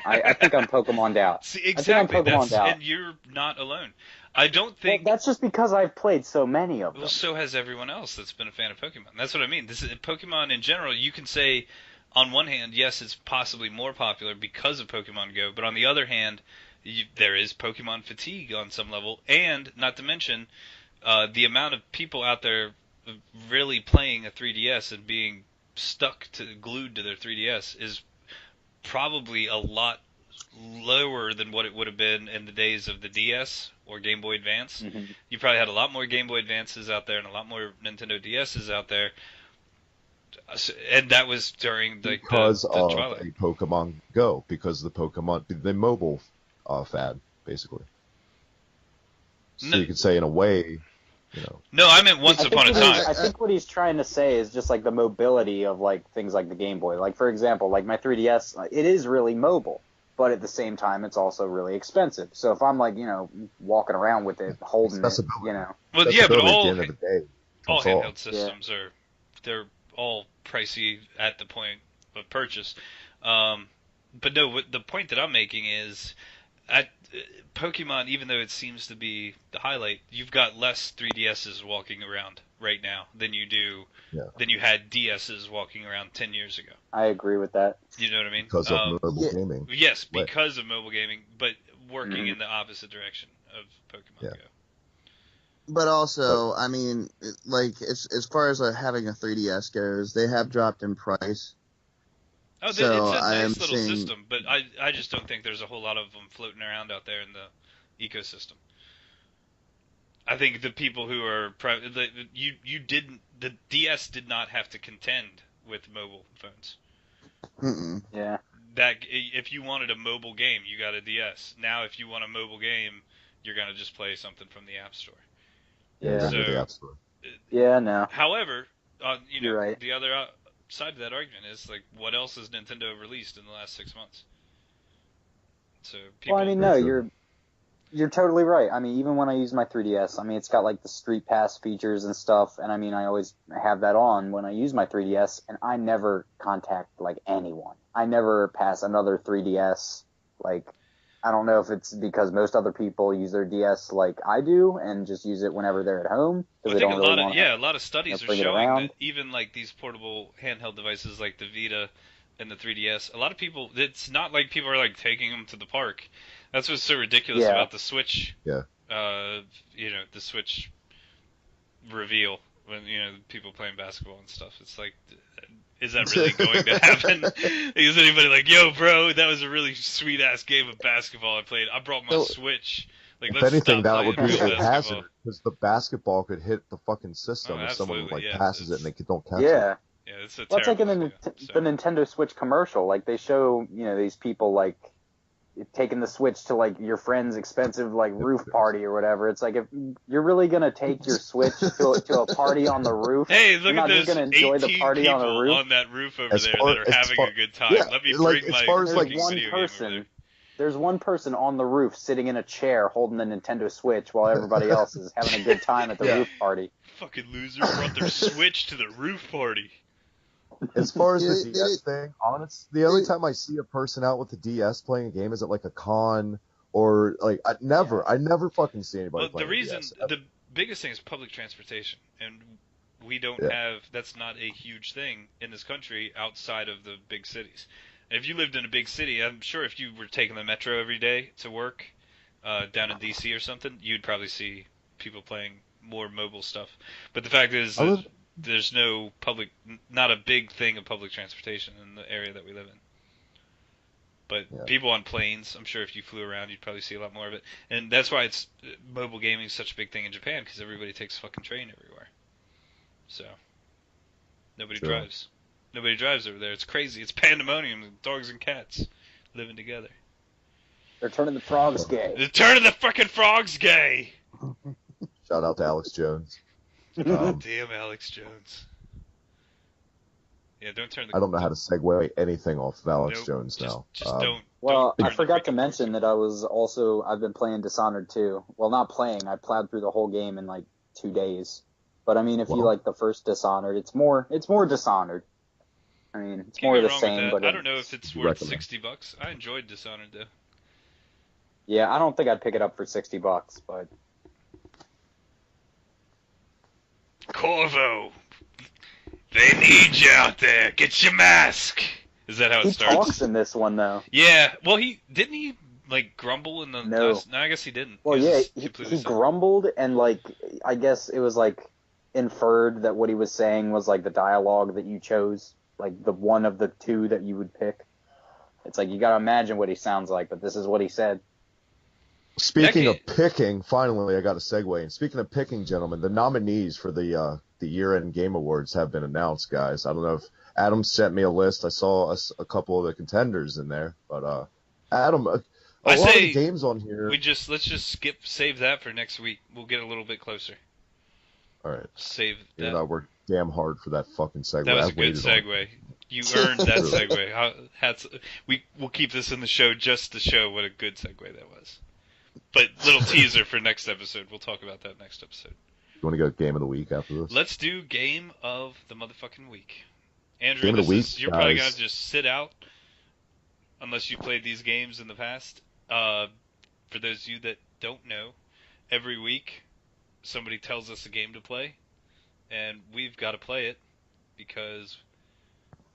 I think I'm Pokemon'd out. See, exactly. And you're not alone. I don't think... Well, that's just because I've played so many of them. Well, so has everyone else that's been a fan of Pokemon. That's what I mean. Pokemon in general, you can say, on one hand, yes, it's possibly more popular because of Pokemon Go, but on the other hand, there is Pokemon fatigue on some level, and not to mention the amount of people out there really playing a 3DS and being glued to their 3DS is probably a lot lower than what it would have been in the days of the DS or Game Boy Advance. Mm-hmm. You probably had a lot more Game Boy Advances out there and a lot more Nintendo DSs out there. And that was during the Twilight. A Pokemon Go, because the mobile fad, basically. So you could say, in a way, No, I meant once upon a time. I think what he's trying to say is just like the mobility of like things like the Game Boy. Like, for example, like my 3DS, it is really mobile, but at the same time, it's also really expensive. So if I'm like, walking around with it, holding it, Well, yeah, but all at the end of the day, handheld systems they're all pricey at the point of purchase. But no, the point that I'm making is Pokemon, even though it seems to be the highlight, you've got less 3DSs walking around right now than you had DSs walking around 10 years ago. I agree with that. You know what I mean? Because of mobile gaming. Yes, because of mobile gaming, but working in the opposite direction of Pokemon Go. But also, I mean, like as far as having a 3DS goes, they have dropped in price. Oh, it's a nice little system, but I just don't think there's a whole lot of them floating around out there in the ecosystem. I think the people who are the DS did not have to contend with mobile phones. Mm-mm. Yeah. That if you wanted a mobile game, you got a DS. Now, if you want a mobile game, you're gonna just play something from the App Store. Yeah, you Yeah. gotta go to the So, App Store. Yeah. No. however, You're right. the other side of that argument is like, what else has Nintendo released in the last 6 months? So people. Well, I mean, no, you're totally right. I mean, even when I use my 3DS, I mean, it's got like the Street Pass features and stuff, and I mean, I always have that on when I use my 3DS, and I never contact like anyone. I never pass another 3DS. Like, I don't know if it's because most other people use their DS like I do and just use it whenever they're at home I because they think don't really want to. a lot of studies are bring it showing around. that even like these portable handheld devices like the Vita and the 3DS, a lot of people, it's not like people are like taking them to the park. That's what's so ridiculous Yeah. about the Switch. Yeah. The Switch reveal when people playing basketball and stuff. It's like, is that really going to happen? Is anybody like, yo, bro, that was a really sweet ass game of basketball I played. I brought my Switch. Like, If let's anything, stop that playing would be real a basketball. hazard because the basketball could hit the fucking system Oh, if someone absolutely, yeah. passes it and they don't catch it. Yeah. Yeah, it's a Well, it's like in terrible the, idea, the Nintendo Switch commercial. Like, they show, these people, like, taking the Switch to, like, your friend's expensive, like, roof party or whatever. It's like, if you're really going to take your Switch to a party on the roof, Hey, you're look not at just those going to enjoy 18 the party people on the roof. on that roof over As there far- that are as having far- a good time. yeah, Let me like, bring as my far as, like, fucking one video game over person. there. There's one person on the roof sitting in a chair holding the Nintendo Switch while everybody else is having a good time at the Yeah. roof party. Fucking loser brought their Switch to the roof party. As far as Yeah, the DS thing, honestly, the only time I see a person out with the DS playing a game is at like a con or like I never fucking see anybody Well, playing the reason, DS. the biggest thing is public transportation, and we don't Yeah. have. That's not a huge thing in this country outside of the big cities. And if you lived in a big city, I'm sure if you were taking the metro every day to work down in DC or something, you'd probably see people playing more mobile stuff. But the fact is that there's no not a big thing of public transportation in the area that we live in. But people on planes, I'm sure if you flew around, you'd probably see a lot more of it. And that's why mobile gaming is such a big thing in Japan, because everybody takes a fucking train everywhere. So, nobody Sure. drives. Nobody drives over there. It's crazy. It's pandemonium. Dogs and cats living together. They're turning the frogs gay. The turn of the frickin' frogs gay! Shout out to Alex Jones. Damn Alex Jones. Yeah, don't turn the... I don't know how to segue anything off of Alex Nope, Jones just, now. Just don't. Well, don't I turn the forgot to frickin' mention frogs that I've been playing Dishonored 2. Well, not playing. I plowed through the whole game in like 2 days. But I mean, if you Well. like the first Dishonored, it's more Dishonored. I mean, it's Can't more go of the wrong with same, that. but I don't know if it's worth recommend. $60. I enjoyed Dishonored though. yeah, I don't think I'd pick it up for $60, but Corvo, they need you out there. Get your mask. Is that how it he starts? talks in this one though. Yeah. Well, he like grumble in the. No. No, I guess he didn't. Well, He was yeah, just he completely silent. grumbled, and like I guess it was like inferred that what he was saying was like the dialogue that you chose, like the one of the two that you would pick. It's like you gotta imagine what he sounds like, but this is what he said. Speaking of picking, finally I got a segue. And speaking of picking, gentlemen, the nominees for the year-end Game Awards have been announced, guys. I don't know if Adam sent me a list. I saw a couple of the contenders in there, but Adam, a lot of the games on here. Let's just save that for next week. We'll get a little bit closer. All right. Save that. You know, I worked damn hard for that fucking segue. That was a I've good waited on it. segue. You earned that segue. We'll keep this in the show just to show what a good segue that was. But little teaser for next episode. We'll talk about that next episode. You want to go Game of the Week after this? Let's do Game of the motherfucking Week. Andrew, Game of the Week, you're probably guys. going to just sit out unless you played these games in the past. For those of you that don't know, every week somebody tells us a game to play, and we've got to play it because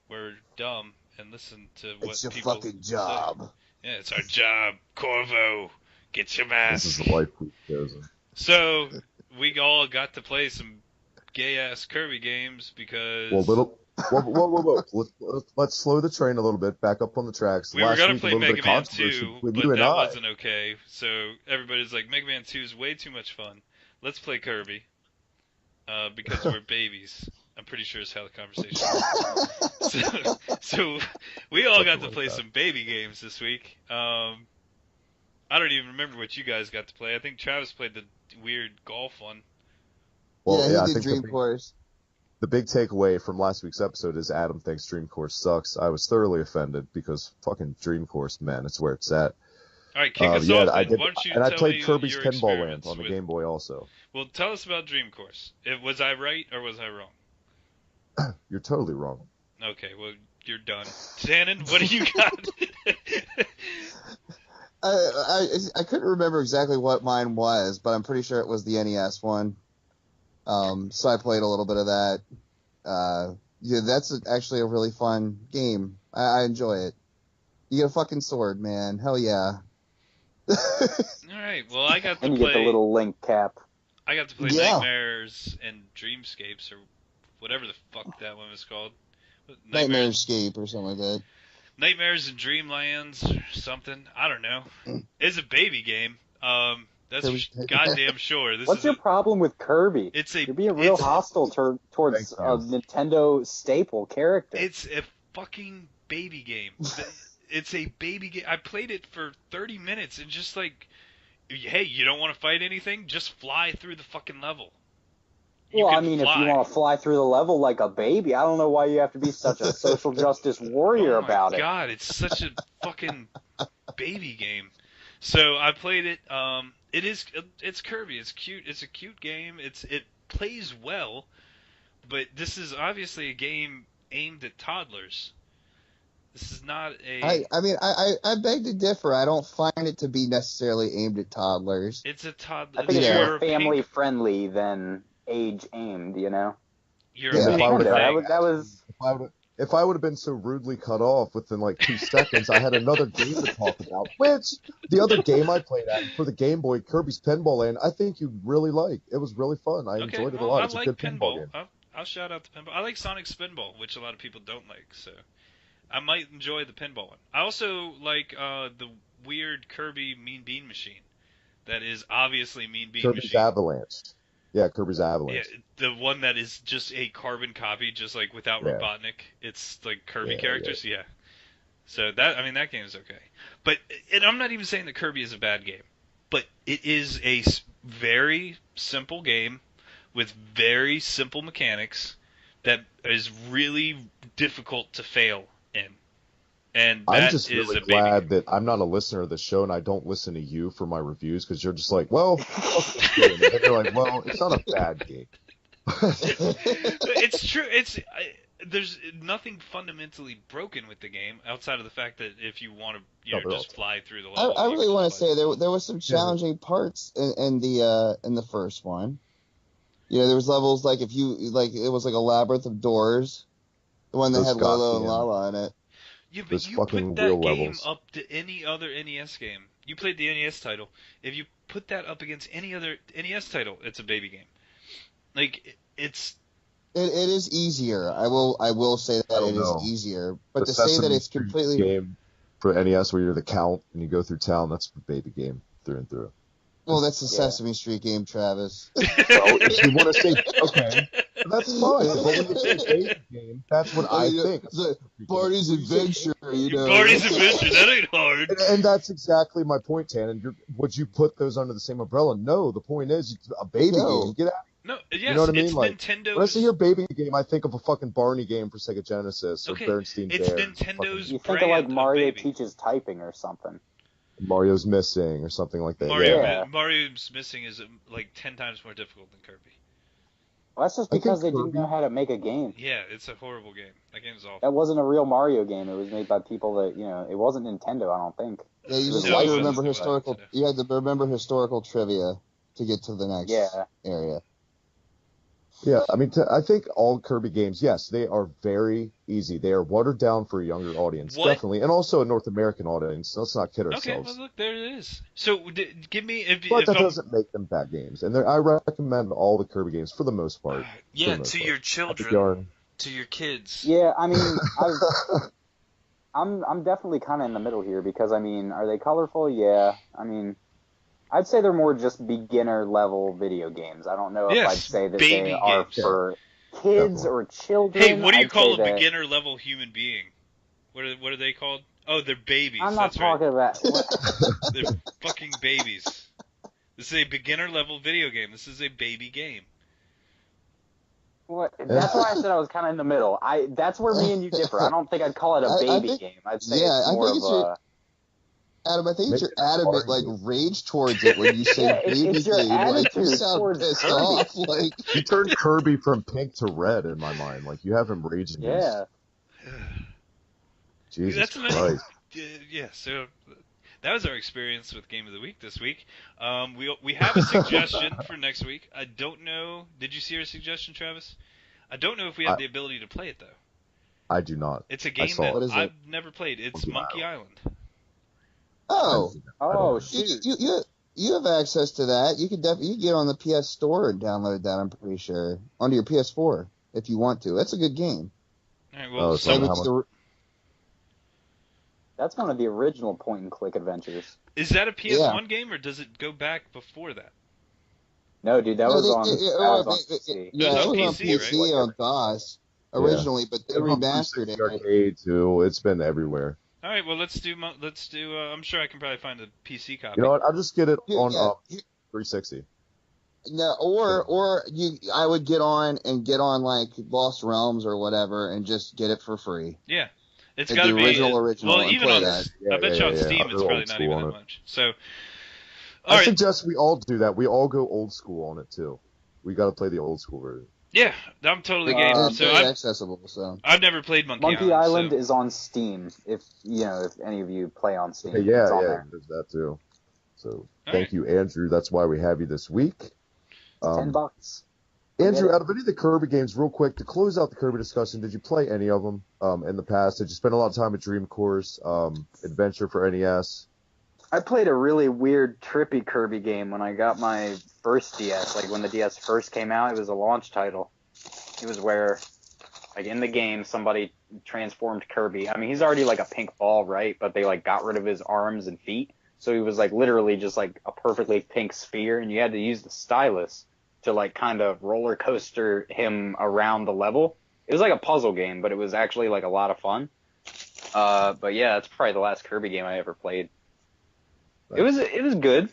we're dumb and listen to what It's your people fucking say. job. Yeah, it's our job. Corvo, get your mask. This is the life we've chosen. So, we all got to play some gay-ass Kirby games because... Well, whoa. Let's slow the train a little bit, back up on the tracks. we were Last going to week, play a little Mega bit of Man controversy 2, with but you and that I. wasn't okay. So, everybody's like, Mega Man 2 is way too much fun. Let's play Kirby. Because we're babies. I'm pretty sure is how the conversation went. So we all got to play some baby games this week. I don't even remember what you guys got to play. I think Travis played the weird golf one. Well, yeah, I he did think Dream Course. the big takeaway from last week's episode is Adam thinks Dream Course sucks. I was thoroughly offended because fucking Dream Course, man, it's where it's at. All right, kick us off. I did, Why don't you and I tell played me Kirby's your Pinball Land experience on the with... Game Boy also. Well, tell us about Dream Course. Was I right or was I wrong? You're totally wrong. Okay, well, you're done. Shannon, what do you got? I couldn't remember exactly what mine was, but I'm pretty sure it was the NES one. So I played a little bit of that. Yeah, that's actually a really fun game. I enjoy it. You get a fucking sword, man. Hell yeah. All right, well, I got to And you play... get the little Link cap. I got to play Yeah. Nightmares and Dreamscapes, or whatever the fuck that one was called. Nightmare Escape or something like that. Nightmares and Dreamlands or something. I don't know. It's a baby game. That's for goddamn sure. What's your problem with Kirby? You're being real hostile towards a Nintendo staple character. It's a fucking baby game. It's a baby game. I played it for 30 minutes and just like, hey, you don't want to fight anything? Just fly through the fucking level. Well, I mean, if you want to fly through the level like a baby, I don't know why you have to be such a social justice warrior about it. Oh my god, it's such a fucking baby game. So I played it. It's Kirby. It's cute. It's a cute game. It plays well, but this is obviously a game aimed at toddlers. This is not a... I beg to differ. I don't find it to be necessarily aimed at toddlers. It's a toddler. I think it's more family friendly than age aimed, you know? You're a pink thing. That was... If I would have been so rudely cut off within like 2 seconds, I had another game to talk about. Which, the other game I played at for the Game Boy, Kirby's Pinball Land, I think you'd really like. It was really fun. I enjoyed it a lot. It's a good pinball game. I'll shout out the pinball. I like Sonic Spinball, which a lot of people don't like, so... I might enjoy the pinball one. I also like the weird Kirby Mean Bean Machine. That is obviously Mean Bean Kirby's Machine. Avalanche. Yeah, Kirby's Avalanche. Yeah, the one that is just a carbon copy, just like without Robotnik. It's like Kirby characters. Yeah. So that game is okay. But and I'm not even saying that Kirby is a bad game, but it is a very simple game with very simple mechanics that is really difficult to fail in. And that I'm just really glad that I'm not a listener of the show and I don't listen to you for my reviews because you're just like, well, and you're like, well, it's not a bad game. It's true. There's nothing fundamentally broken with the game outside of the fact that if you want to, just fly through the level. I really want to say there was some challenging parts in the first one. You know, there was levels like if you it was like a labyrinth of doors. The one that had Lolo and Lala in it. Yeah, but you put that game up to any other NES game. You played the NES title. If you put that up against any other NES title, it's a baby game. Like it's. It is easier. I will say that it is easier. But to say that it's completely game for NES where you're the Count and you go through town, that's a baby game through and through. Well, that's a Sesame Street game, Travis. Well, if you want to say, okay, that's fine. But when you say baby game, that's what I think. Barney's Adventure, you know. Barney's Adventure, that ain't hard. And that's exactly my point, Tannen. Would you put those under the same umbrella? No. The point is, it's a baby game. Get out. No, yes, you know what I mean? It's like, Nintendo's... when I say your baby game, I think of a fucking Barney game for Sega Genesis or Bernstein it's Bear. Nintendo You think of like Mario teaches typing or something. Mario's Missing or something like that. Mario's Missing is like 10 times more difficult than Kirby. Well, that's just because they didn't know how to make a game. Yeah, it's a horrible game. That game's awful. That wasn't a real Mario game. It was made by people that, it wasn't Nintendo, I don't think. Yeah, you just had to remember historical. You had to remember historical trivia to get to the next area. Yeah, I mean, I think all Kirby games, yes, they are very easy. They are watered down for a younger audience, definitely, and also a North American audience. Let's not kid ourselves. Okay, well, look, there it is. So, give me... But that doesn't make them bad games, and I recommend all the Kirby games for the most part. Your children, to your kids. Yeah, I mean, I'm definitely kind of in the middle here, because, I mean, are they colorful? Yeah, I mean... I'd say they're more just beginner level video games. I don't know if I'd say that they are for kids Definitely. or children. Hey, what do you I'd call say a that- beginner level human being? What are they called? Oh, they're babies. I'm not That's talking right. about. What? They're fucking babies. This is a beginner level video game. This is a baby game. What? That's why I said I was kind of in the middle. That's where me and you differ. I don't think I'd call it a I baby think- game. I'd say yeah, it's I more think of it's your- a. Adam, I think it's your Make it adamant hard. like rage towards it when you say Yeah, baby it's your game. Like you attitude sound towards pissed Kirby. off. Like You turned Kirby from pink to red in my mind. Like you have him raging. Yeah. Jesus That's a nice- Christ. Yeah, so that was our experience with Game of the Week this week. We have a suggestion for next week. I don't know. Did you see our suggestion, Travis? I don't know if we have the ability to play it though. I do not. It's a game saw that it. What is it? I've never played. It's Monkey Island. oh, Oh you, shoot. you have access to that. You can definitely get on the PS Store and download that. I'm pretty sure onto your PS4 if you want to. That's a good game. All right, Oh, well, so so how much- That's one of the original point-and-click adventures. is that a PS1 game or does it go back before that? No, dude, that No, was they- on. it- That was on it- PC. Yeah, It was it on was on PC, PC right? on DOS Yeah. originally, but they It's on remastered 360 it. Arcade too. It's been everywhere. All right, well let's do. I'm sure I can probably find a PC copy. You know what? I'll just get it Here, on yeah, 360. No, or I would get on like Lost Realms or whatever and just get it for free. Yeah, it's Like got to the be original Well, and even play on, that. I bet you on Yeah. Steam I'll it's go probably old not school even on that it. much. So, all I right, suggest we all do that. We all go old school on it too. We got to play the old school version. yeah, I'm totally game. Um, It's So very I've accessible. So never played Monkey Monkey Island so- is on Steam. If any of you play on Steam, Okay, yeah, it's on yeah, there. there's that too. So All thank right. you, Andrew. That's why we have you this week. $10. Andrew, Yeah. out of any of the Kirby games, real quick, to close out the Kirby discussion, did you play any of them in the past? Did you spend a lot of time at Dream Course, Adventure for NES? I played a really weird, trippy Kirby game when I got my first DS. Like when the DS first came out, it was a launch title. It was where, like in the game, somebody transformed Kirby. I mean, he's already like a pink ball, right? But they like got rid of his arms and feet, so he was like literally just like a perfectly pink sphere, and you had to use the stylus to like kind of roller coaster him around the level. It was like a puzzle game, but it was actually like a lot of fun. But yeah, it's probably the last Kirby game I ever played. It was good.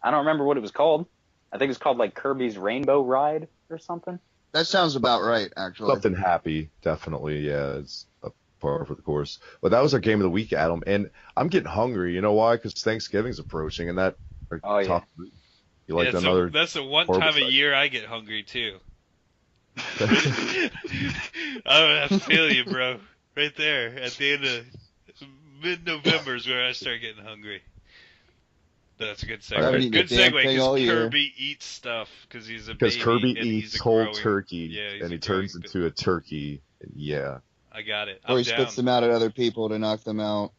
I don't remember what it was called. I think it was called like Kirby's Rainbow Ride or something. that sounds about right, actually. Something happy, definitely. Yeah, it's a par for the course. But that was our game of the week, Adam. And I'm getting hungry. You know why? Because Thanksgiving's approaching, and that. Oh, yeah. You like Yeah, another? that's the one horrible time a sight. year I get hungry too. I feel you, bro. Right there at the end of mid-November is where I start getting hungry. That's a good I haven't segue. eaten Good a damn segue thing all because year. Kirby eats stuff because he's a baby. Because Kirby and he's eats a whole growing- turkey, Yeah, he's and a he turns growing- into a turkey. Yeah. I got it. Or I'm he down. spits them out at other people to knock them out,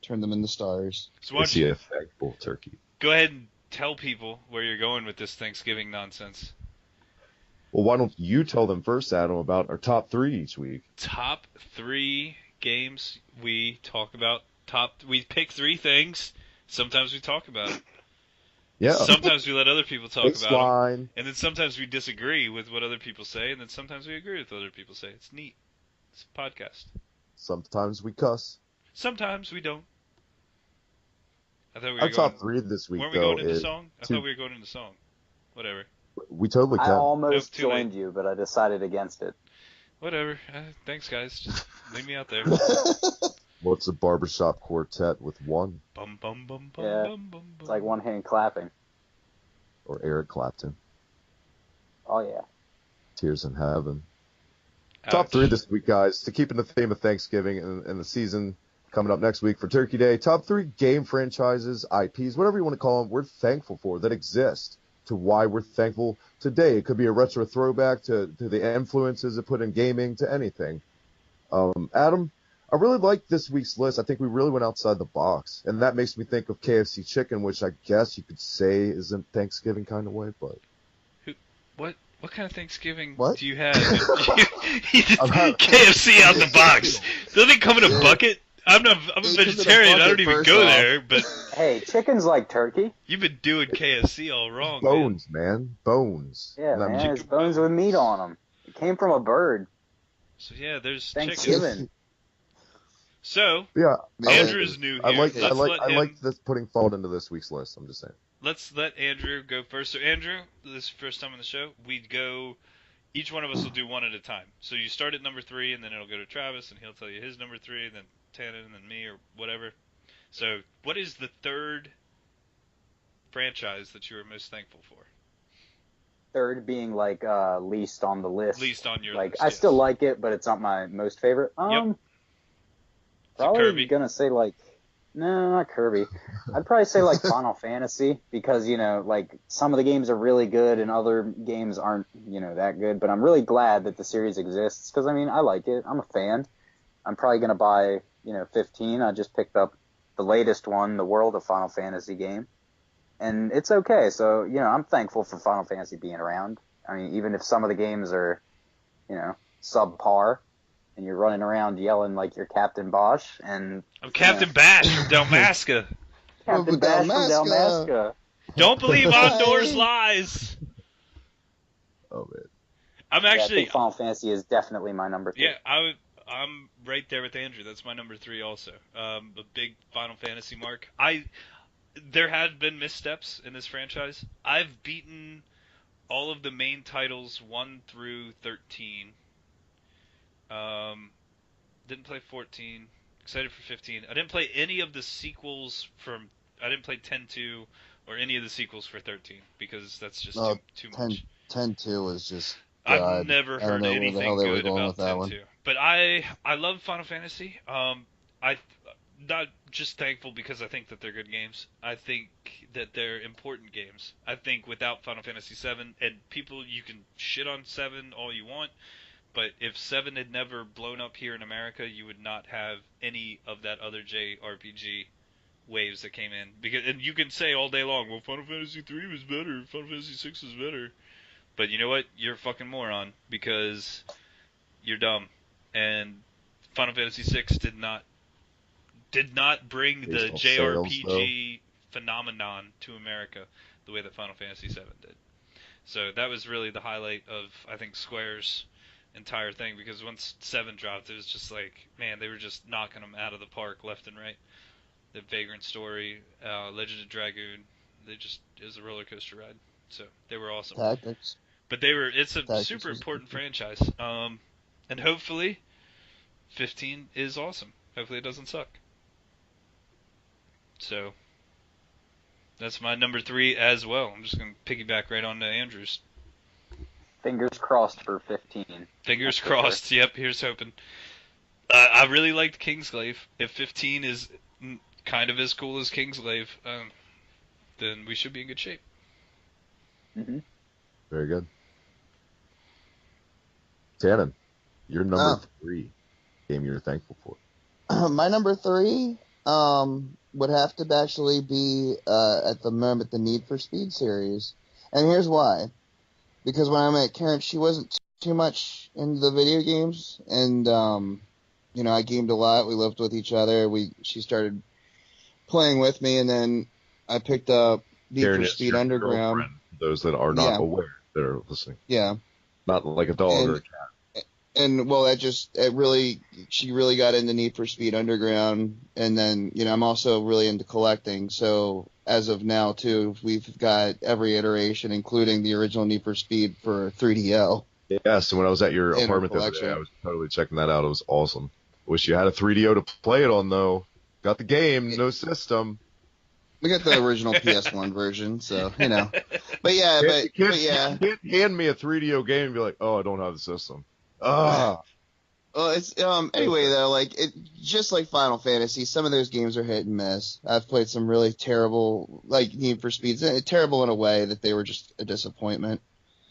turn them into stars. So why Is don't he you a thankful turkey? go ahead and tell people where you're going with this Thanksgiving nonsense. Well, why don't you tell them first, Adam, about our top 3 each week? Top 3 games we talk about. We pick 3 things. Sometimes we talk about it. Yeah. Sometimes we let other people talk about it. Baseline. And then sometimes we disagree with what other people say, and then sometimes we agree with what other people say. It's neat. It's a podcast. Sometimes we cuss. Sometimes we don't. I thought we Our were top going. 3 this week, Weren't we though, going into is song? I two- thought we were going into song. Whatever. we totally I can. almost Nope, too late. joined you, but I decided against it. Whatever. Thanks, guys. Just leave me out there. What's a barbershop quartet with one? Bum bum bum bum Yeah, bum bum. It's like one hand clapping. Or Eric Clapton? Oh yeah. Tears in Heaven. Ouch. Top 3 this week, guys. To keep in the theme of Thanksgiving and the season coming up next week for Turkey Day. Top 3 game franchises, IPs, whatever you want to call them, we're thankful for that exist. To why we're thankful today. It could be a retro throwback to the influences it put in gaming, to anything. Adam, I really like this week's list. I think we really went outside the box. And that makes me think of KFC chicken, which I guess you could say isn't Thanksgiving kind of way, but What kind of Thanksgiving What? do you have? You just I'm having- KFC out the box. Doesn't it come in a bucket? I'm a It comes in a vegetarian. I don't bucket, even first go off. there. But Hey, chicken's like turkey. you've been doing KFC all wrong. Man. bones, man. Bones. Yeah, And I'm man. chicken- It's bones with meat on them. came from a bird. So yeah, there's Thanksgiving. chickens. So Yeah, Andrew's new I here. like Let's I like this putting thought into this week's list. I'm just saying. Let's let Andrew go first. So Andrew, this is first time on the show. We'd go. Each one of us will do one at a time. So you start at number 3, and then it'll go to Travis, and he'll tell you his number 3, and then Tannen, and then me, or whatever. So, what is the third franchise that you are most thankful for? Third being like least on the list. Least on your like list. I yes. still like it, but it's not my most favorite. Yep. Probably Kirby. gonna say like no, not Kirby. I'd probably say like Final Fantasy because like some of the games are really good and other games aren't that good. But I'm really glad that the series exists because I mean I like it. I'm a fan. I'm probably gonna buy 15. I just picked up the latest one, the World of Final Fantasy game. And it's okay. So, I'm thankful for Final Fantasy being around. I mean, even if some of the games are, subpar, and you're running around yelling like you're Captain Bosch, and... I'm Captain Bash from Dalmasca. Captain Bash from Dalmasca. Don't believe Ondor's lies. Oh, man. I'm I actually... think Final Fantasy is definitely my number 3. Yeah, I'm right there with Andrew. That's my number 3 also. A big Final Fantasy mark. There have been missteps in this franchise. I've beaten all of the main titles 1 through 13. Didn't play 14. Excited for 15. I didn't play any of the sequels I didn't play 10-2 or any of the sequels for 13 because that's just too much. 10-2 was just... I've never heard anything good about 10-2. But I love Final Fantasy. I not just thankful because I think that they're good games. I think that they're important games. I think without Final Fantasy 7, and people, you can shit on 7 all you want, but if 7 had never blown up here in America, you would not have any of that other JRPG waves that came in. And you can say all day long, well, Final Fantasy 3 was better, Final Fantasy 6 was better. But you know what? You're a fucking moron because you're dumb. And Final Fantasy 6 did not bring the JRPG phenomenon to America the way that Final Fantasy 7 did. So that was really the highlight of, I think, Square's entire thing, because once 7 dropped, it was just like, man, they were just knocking them out of the park left and right. The Vagrant Story, Legend of Dragoon, it was a roller coaster ride. So they were awesome. Tactics. But it's a Tactics super was important franchise. And hopefully 15 is awesome. Hopefully it doesn't suck. So, that's my number 3 as well. I'm just going to piggyback right on to Andrew's. Fingers crossed for 15. Fingers crossed. Sure. Yep, here's hoping. I really liked Kingsglaive. If 15 is kind of as cool as Kingsglaive, then we should be in good shape. Mm-hmm. Very good. Tannen, your number 3 game you're thankful for. My number 3 would have to actually be at the moment the Need for Speed series, and here's why. Because when I met Karen, she wasn't too much into the video games, and I gamed a lot. We lived with each other. She started playing with me, and then I picked up Need Karen for Speed Underground. Those that are not aware that are listening. Yeah. Not like a dog or a cat. And well, she really got into Need for Speed Underground, and then I'm also really into collecting. So as of now too, we've got every iteration, including the original Need for Speed for 3DO. Yeah. So when I was at your apartment the other day, I was totally checking that out. It was awesome. Wish you had a 3DO to play it on though. Got the game, no system. We got the original PS1 version, so But yeah, you can't hand me a 3DO game and be like, oh, I don't have the system. Ah. Well, it's anyway though, like just like Final Fantasy, some of those games are hit and miss. I've played some really terrible, like Need for Speeds, terrible in a way that they were just a disappointment.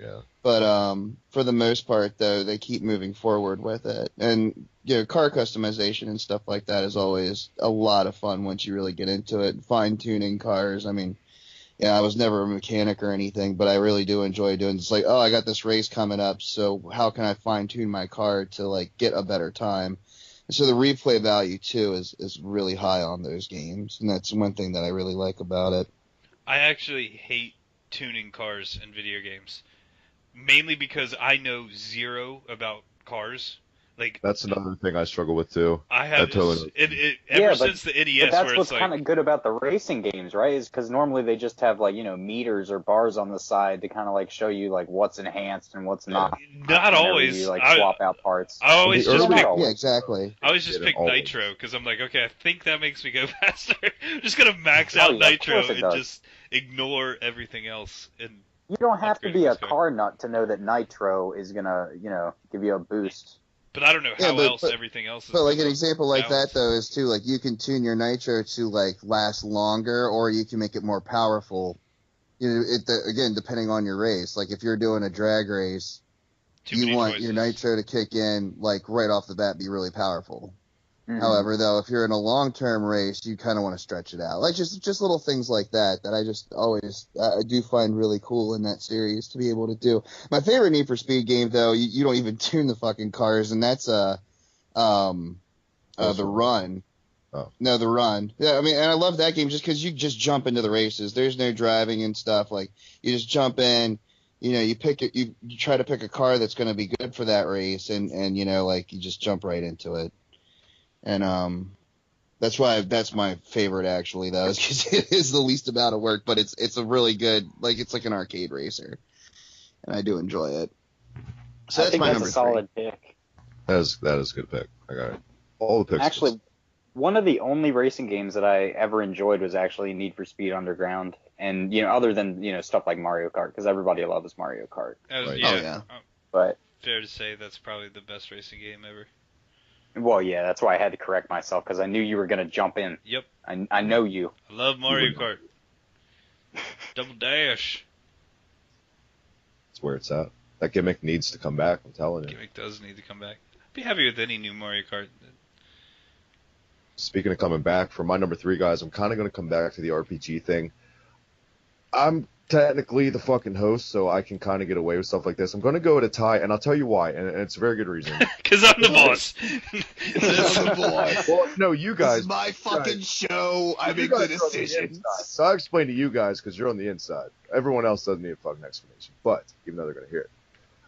Yeah. But for the most part though, they keep moving forward with it, and car customization and stuff like that is always a lot of fun once you really get into it. Fine tuning cars, I mean. Yeah, I was never a mechanic or anything, but I really do enjoy doing it. It's like, oh, I got this race coming up, so how can I fine-tune my car to, like, get a better time? And so the replay value, too, is really high on those games, and that's one thing that I really like about it. I actually hate tuning cars in video games. mainly because I know zero about cars. Like, That's another thing I struggle with too. I I have totally. ever Yeah, since the but NES, that's where it's what's like, kind of good about the racing games, right? Is because normally they just have like meters or bars on the side to kind of like show you like what's enhanced and what's not not whenever always. you like swap out parts. I always The just early- pick. Not always. Yeah, exactly. I always just Didn't pick always. nitro because I'm like, okay, I think that makes me go faster. I'm just gonna max Oh, out yeah, of nitro course it and does. just ignore everything else. And You don't have to upgrading be a this car. car nut to know that nitro is gonna give you a boost. but I don't know Yeah, how else everything else is. But like gonna an example like balance. that though is too like you can tune your nitro to like last longer, or you can make it more powerful. Again, depending on your race. Like if you're doing a drag race, Too you many want choices. your nitro to kick in like right off the bat, be really powerful. Mhm. However, though, if you're in a long-term race, you kind of want to stretch it out. Like just little things like that I just always I do find really cool in that series to be able to do. My favorite Need for Speed game, though, you don't even tune the fucking cars, and that's the Run. Oh. No, the Run. Yeah, I mean, and I love that game just because you just jump into the races. There's no driving and stuff. Like you just jump in. You pick it. You try to pick a car that's going to be good for that race, and like you just jump right into it. And that's my favorite actually though, is because it is the least amount of work, but it's a really good, like it's like an arcade racer, and I do enjoy it. So I that's think my that's number a solid pick. That is a good pick. I got it. All the picks. Actually, one of the only racing games that I ever enjoyed was actually Need for Speed Underground, and other than stuff like Mario Kart, because everybody loves Mario Kart. Right. Yeah, Oh, yeah. But fair to say that's probably the best racing game ever. well, yeah, that's why I had to correct myself because I knew you were gonna jump in. Yep, I know you. I love Mario Kart. Double Dash. That's where it's at. That gimmick needs to come back. I'm telling you. Gimmick does need to come back. I'd be happy with any new Mario Kart. Speaking of coming back, for my number 3, guys, I'm kind of going to come back to the RPG thing. I'm technically the fucking host, so I can kind of get away with stuff like this. I'm going to go with a tie, and I'll tell you why, and it's a very good reason. Because I'm the boss. Well, no, you guys. This is my fucking show. I you make guys the are on decisions. inside. So I'll explain to you guys because you're on the inside. Everyone else doesn't need a fucking explanation, but even though they're going to hear it.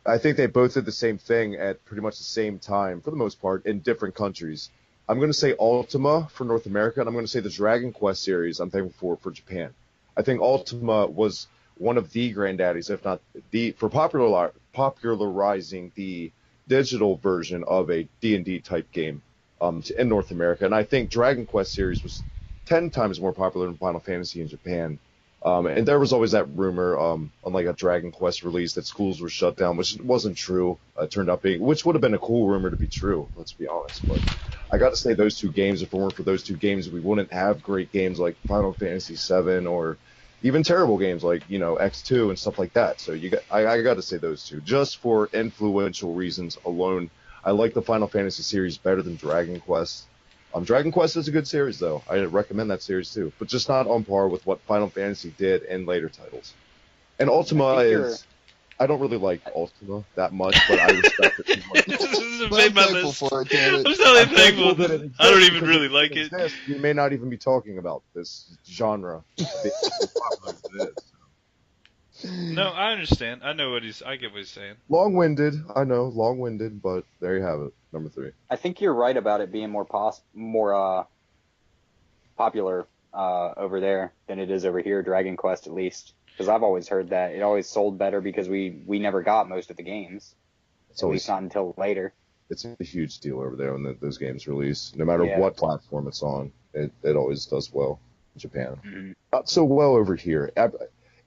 I think they both did the same thing at pretty much the same time, for the most part, in different countries. I'm going to say Ultima for North America, and I'm going to say the Dragon Quest series I'm thankful for Japan. I think Ultima was one of the granddaddies, if not the, for popularizing the digital version of a D&D type game in North America. And I think Dragon Quest series was 10 times more popular than Final Fantasy in Japan. And there was always that rumor, on like a Dragon Quest release, that schools were shut down, which wasn't true. Turned out being, which would have been a cool rumor to be true. Let's be honest. But I got to say, those two games. If it weren't for those two games, we wouldn't have great games like Final Fantasy VII or even terrible games like X2 and stuff like that. So I got to say those two, just for influential reasons alone. I like the Final Fantasy series better than Dragon Quest. Dragon Quest is a good series, though. I recommend that series, too. But just not on par with what Final Fantasy did in later titles. And Ultima is... I don't really like Ultima that much, but I respect it too much. This is But made I'm my thankful list. for it, damn it. I'm totally I'm thankful that it thankful. exists I don't even because really if it like didn't it. exist, we may not even be talking about this genre. No, I understand. I know I get what he's saying. Long-winded, I know, long-winded, but there you have it, number 3. I think you're right about it being more popular over there than it is over here, Dragon Quest at least. Because I've always heard that it always sold better because we never got most of the games. It's At always least not until later. it's a huge deal over there when those games release. No matter Yeah. what platform it's on, it always does well in Japan. Mhm. Not so well over here.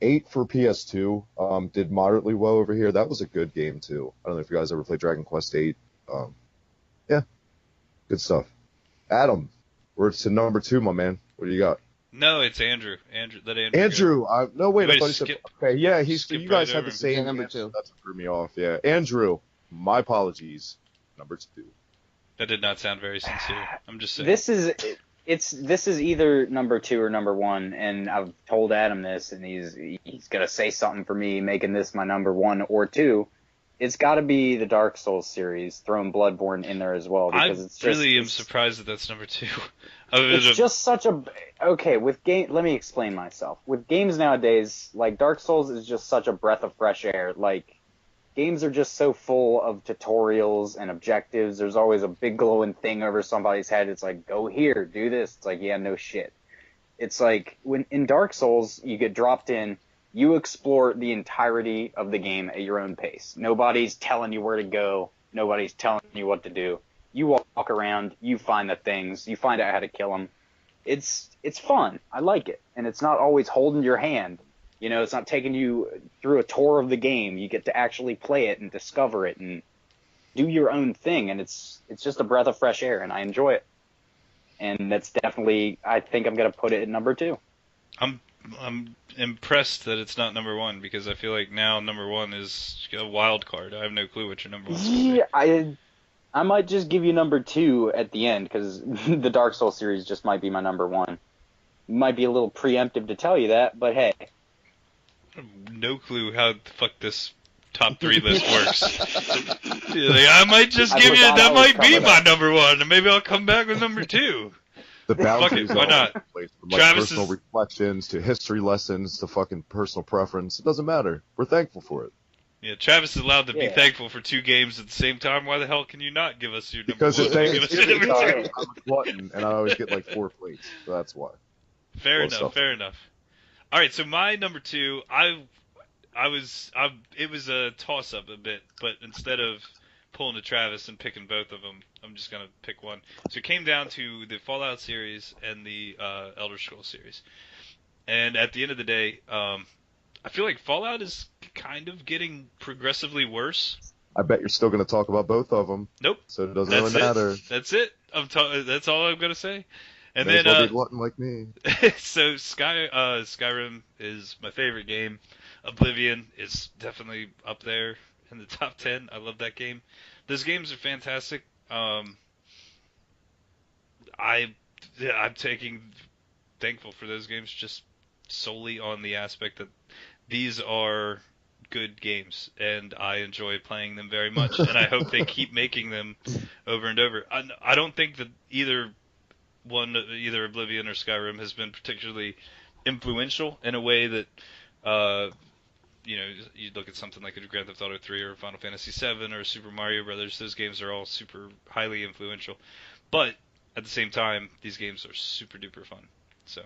8 for PS2 did moderately well over here. That was a good game, too. I don't know if you guys ever played Dragon Quest 8. Yeah, good stuff. Adam, we're to number 2, my man. What do you got? No, it's Andrew. Let Andrew. Andrew. No, wait. Wait, I thought you said. skip- Okay, yeah. skip You guys right had over the him. same Yeah, number answer. 2. That's what threw me off. Yeah, Andrew. My apologies. Number 2. That did not sound very sincere. I'm just saying. This is either number 2 or number 1, and I've told Adam this, and he's gonna say something for me making this my number 1 or 2. It's got to be the Dark Souls series, throwing Bloodborne in there as well, I because it's really am it's, surprised that that's number 2. it's just such a okay with game. Let me explain myself. With games nowadays, like Dark Souls is just such a breath of fresh air. Like games are just so full of tutorials and objectives. There's always a big glowing thing over somebody's head. It's like, go here, do this. It's like, yeah, no shit. It's like when in Dark Souls, you get dropped in, you explore the entirety of the game at your own pace. Nobody's telling you where to go. Nobody's telling you what to do. You walk around, you find the things, you find out how to kill them. It's fun. I like it. And it's not always holding your hand. You know, it's not taking you through a tour of the game. You get to actually play it and discover it and do your own thing. And it's just a breath of fresh air, and I enjoy it. And that's definitely, I think I'm going to put it at number 2. I'm impressed that it's not number 1, because I feel like now number 1 is a wild card. I have no clue what your number 1 is. Yeah, I might just give you number 2 at the end, because the Dark Souls series just might be my number 1. Might be a little preemptive to tell you that, but hey. I have no clue how the fuck this top 3 list works. Like, I might just give you that might be my number 1, and maybe I'll come back with number 2. The boundaries why not? From like Travis personal reflections to history lessons to fucking personal preference. It doesn't matter. We're thankful for it. Yeah, Travis is allowed to be thankful for 2 games at the same time. Why the hell can you not give us your number Because 1? Give us your number 2. I'm a glutton, and I always get like 4 plates, so that's why. Fair enough. All right, so my number 2, it was a toss-up a bit, but instead of pulling to Travis and picking both of them, I'm just gonna pick one. So it came down to the Fallout series and the Elder Scrolls series. And at the end of the day, I feel like Fallout is kind of getting progressively worse. I bet you're still going to talk about both of them. Nope. So it doesn't really matter. That's it. That's all I'm gonna say. And May then as well be a glutton like me. so Skyrim is my favorite game. Oblivion is definitely up there in the top 10. I love that game. Those games are fantastic. I'm thankful for those games just solely on the aspect that these are good games, and I enjoy playing them very much, and I hope they keep making them over and over. I don't think that either Oblivion or Skyrim has been particularly influential in a way that, you look at something like a Grand Theft Auto 3 or Final Fantasy 7 or Super Mario Brothers. Those games are all super highly influential, but at the same time, these games are super duper fun. So,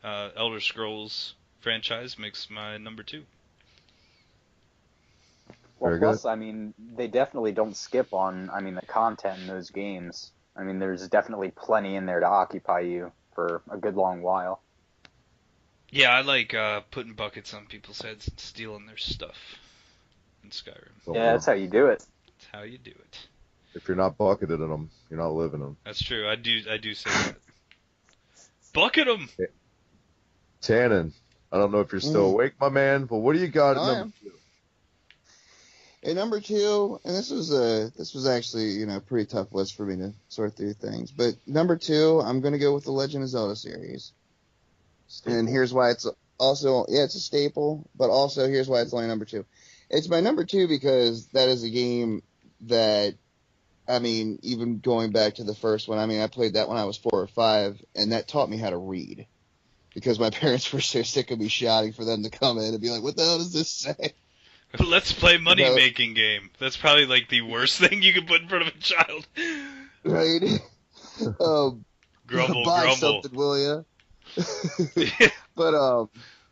Elder Scrolls franchise makes my number 2. Well, Very plus, good. I mean, they definitely don't skip on, the content in those games. I mean, there's definitely plenty in there to occupy you for a good long while. Yeah, I like putting buckets on people's heads and stealing their stuff in Skyrim. Yeah, that's how you do it. That's how you do it. If you're not bucketed in them, you're not living them. That's true. I do say that. Bucket them. Tannen, I don't know if you're still awake, my man, but what do you got at number 2? At number 2, and this was actually a pretty tough list for me to sort through things, but number 2, I'm gonna go with the Legend of Zelda series. Staple. And here's why it's also, it's a staple, but also here's why it's only number 2. It's my number 2 because that is a game that, even going back to the first one, I played that when I was 4 or 5, and that taught me how to read. Because my parents were so sick of me shouting for them to come in and be like, what the hell does this say? Let's play money-making game. That's probably like the worst thing you could put in front of a child. Right? Grumble, buy grumble. something, will ya? But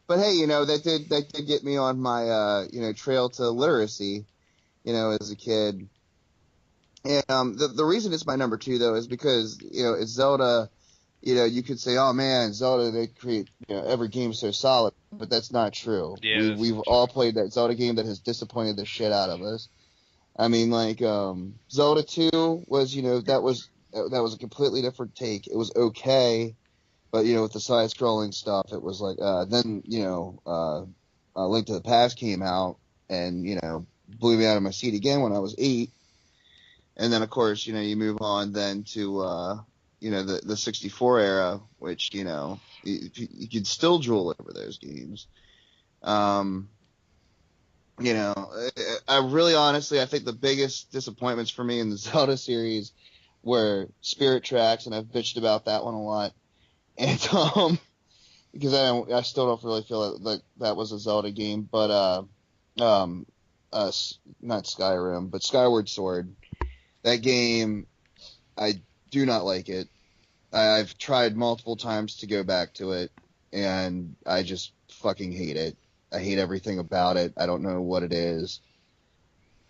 hey, that did get me on my trail to literacy, as a kid. And the reason it's my number 2 though is because it's Zelda. You could say, oh man, Zelda, they create every game so solid, but that's not true. Yeah, we've all played that Zelda game that has disappointed the shit out of us. Zelda 2 was that was a completely different take. It was okay. But, with the side-scrolling stuff, it was like, then, Link to the Past came out and, blew me out of my seat again when I was 8. And then, of course, you move on then to, the 64 era, which, you could still drool over those games. I really honestly, I think the biggest disappointments for me in the Zelda series were Spirit Tracks, and I've bitched about that one a lot. And because I still don't really feel like that was a Zelda game, but not Skyrim, but Skyward Sword. That game, I do not like it. I've tried multiple times to go back to it, and I just fucking hate it. I hate everything about it. I don't know what it is,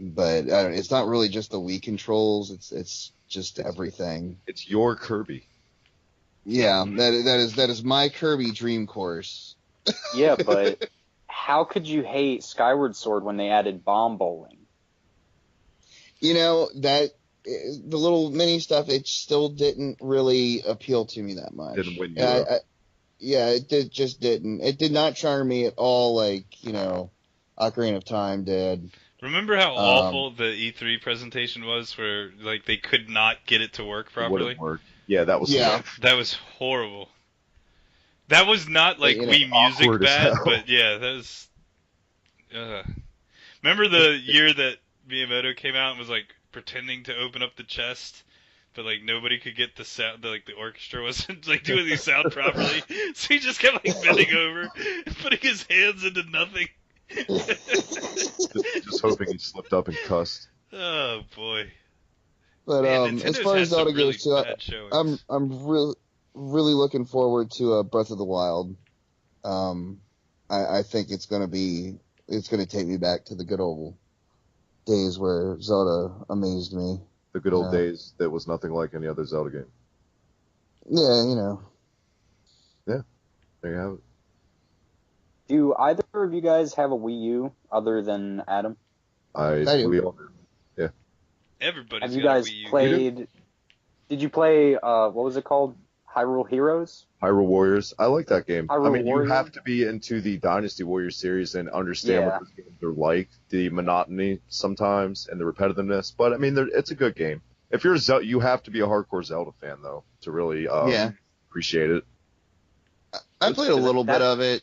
but it's not really just the Wii controls. It's just everything. It's your Kirby. Yeah, that is my Kirby dream course. Yeah, but how could you hate Skyward Sword when they added bomb bowling? You know, the little mini stuff, it still didn't really appeal to me that much. Didn't win you. Yeah, just didn't. It did not charm me at all like, Ocarina of Time did. Remember how awful the E3 presentation was, where like they could not get it to work properly? Wouldn't work. Yeah, that was That was horrible. That was not like Wii Music awkward as bad, hell. but yeah, that was. Remember the year that Miyamoto came out and was like pretending to open up the chest, but like nobody could get the sound. The orchestra wasn't like doing the sound properly, so he just kept like bending over and putting his hands into nothing. just hoping he slipped up and cussed. Oh boy. But Man, as far as Zelda goes, too, I'm really looking forward to Breath of the Wild. I think it's gonna take me back to the good old days where Zelda amazed me. The good old days that was nothing like any other Zelda game. Yeah, Yeah, there you have it. Do either of you guys have a Wii U other than Adam? I do. We all do. Yeah. Everybody's Have you got a guys Wii U. played? Did you play? What was it called? Hyrule Heroes. Hyrule Warriors. I like that game. Hyrule you Warriors? have to be into the Dynasty Warriors series and understand what those games are like, the monotony sometimes and the repetitiveness. But I mean, it's a good game. If you're you have to be a hardcore Zelda fan though to really appreciate it. I played a little bit of it.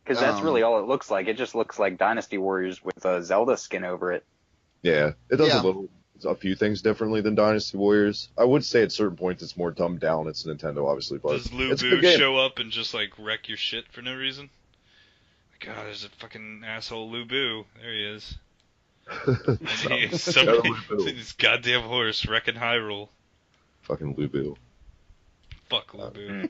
Because that's really all it looks like. It just looks like Dynasty Warriors with a Zelda skin over it. Yeah, it does a few things differently than Dynasty Warriors. I would say at certain points it's more dumbed down. It's Nintendo, obviously, but does Lu it's a Bu good game. show up and just like wreck your shit for no reason? God, there's a fucking asshole Lu Bu. There he is. This goddamn horse wrecking Hyrule. Fucking Lu Bu. Fuck Lu Bu.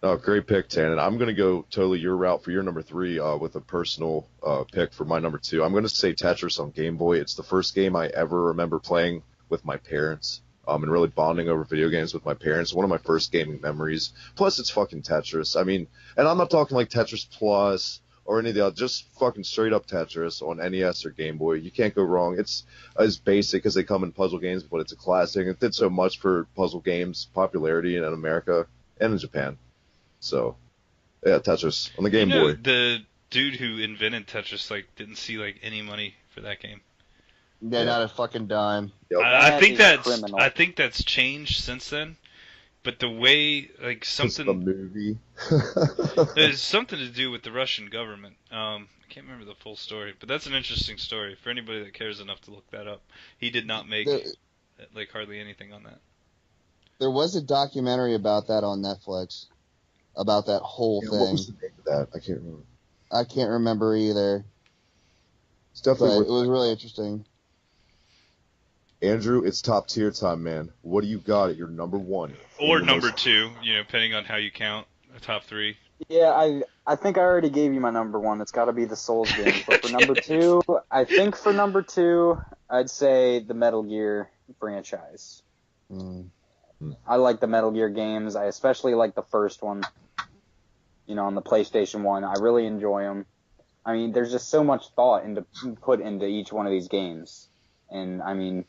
Oh, great pick, Tannen. I'm going to go totally your route for your number 3 with a personal pick for my number 2. I'm going to say Tetris on Game Boy. It's the first game I ever remember playing with my parents and really bonding over video games with my parents. One of my first gaming memories. Plus, it's fucking Tetris. I mean, and I'm not talking like Tetris Plus or any of the other, just fucking straight up Tetris on NES or Game Boy. You can't go wrong. It's as basic as they come in puzzle games, but it's a classic. It did so much for puzzle games popularity in America and in Japan. So, yeah, Tetris on the Game Boy. The dude who invented Tetris didn't see any money for that game. Yeah, not a fucking dime. Yep. I think that's changed since then. But the way something the movie. there's something to do with the Russian government. I can't remember the full story, but that's an interesting story for anybody that cares enough to look that up. He did not make hardly anything on that. There was a documentary about that on Netflix. About that whole thing. What was the name of that? I can't remember. I can't remember either. It's definitely. But it was really interesting. Andrew, it's top tier time, man. What do you got at your number 1? Or number 2, depending on how you count. A top 3. Yeah, I think I already gave you my number 1. It's got to be the Souls games. But for number 2, I think for number 2, I'd say the Metal Gear franchise. I like the Metal Gear games. I especially like the first one. On the PlayStation 1. I really enjoy them. I mean, there's just so much thought put into each one of these games. And, I mean,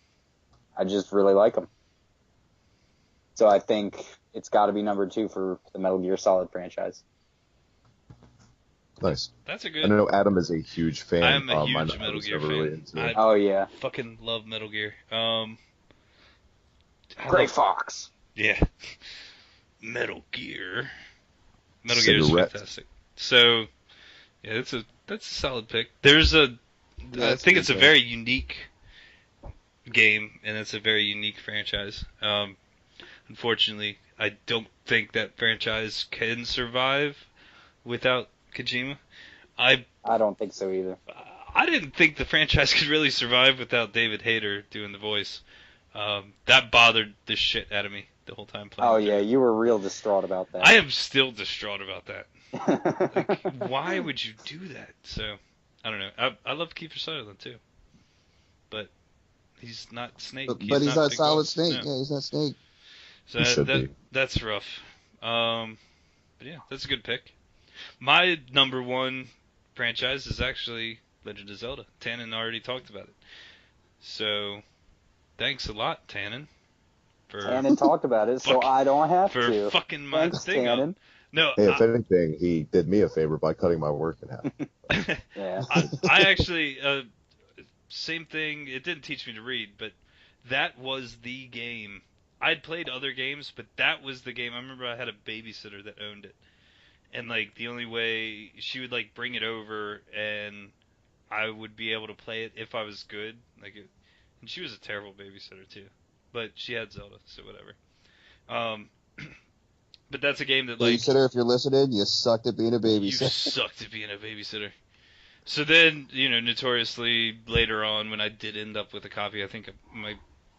I just really like them. So I think it's got to be number 2 for the Metal Gear Solid franchise. Nice. That's a good. I know Adam is a huge fan. I'm a huge Metal Gear fan. I fucking love Metal Gear. Gray Fox. Yeah. Metal Gear. Metal Gear is fantastic. So, yeah, that's a solid pick. I think it's a very unique game, and it's a very unique franchise. Unfortunately, I don't think that franchise can survive without Kojima. I don't think so either. I didn't think the franchise could really survive without David Hayter doing the voice. That bothered the shit out of me the whole time playing. Oh through yeah, it. you were real distraught about that. I am still distraught about that. Like, why would you do that? So, I don't know. I love Kiefer Sutherland too, but he's not Snake. But he's not Big Solid Boss. Snake. No. Yeah, he's not Snake. So He should be. that's rough. But yeah, that's a good pick. My number one franchise is actually Legend of Zelda. Tannen already talked about it. So, thanks a lot, Tannen. Tannen talked about it, so I don't have to. Fucking my Thanks, thing Tannen. up. No, Hey, if anything, he did me a favor by cutting my work in half. Yeah. I actually, same thing. It didn't teach me to read, but that was the game. I'd played other games, but that was the game. I remember I had a babysitter that owned it. And, like, the only way she would, like, bring it over and I would be able to play it if I was good. And she was a terrible babysitter, too. But she had Zelda, so whatever. But that's a game that, like... Babysitter, if you're listening, you sucked at being a You babysitter. sucked at being a babysitter. So then, notoriously, later on, when I did end up with a copy, I think my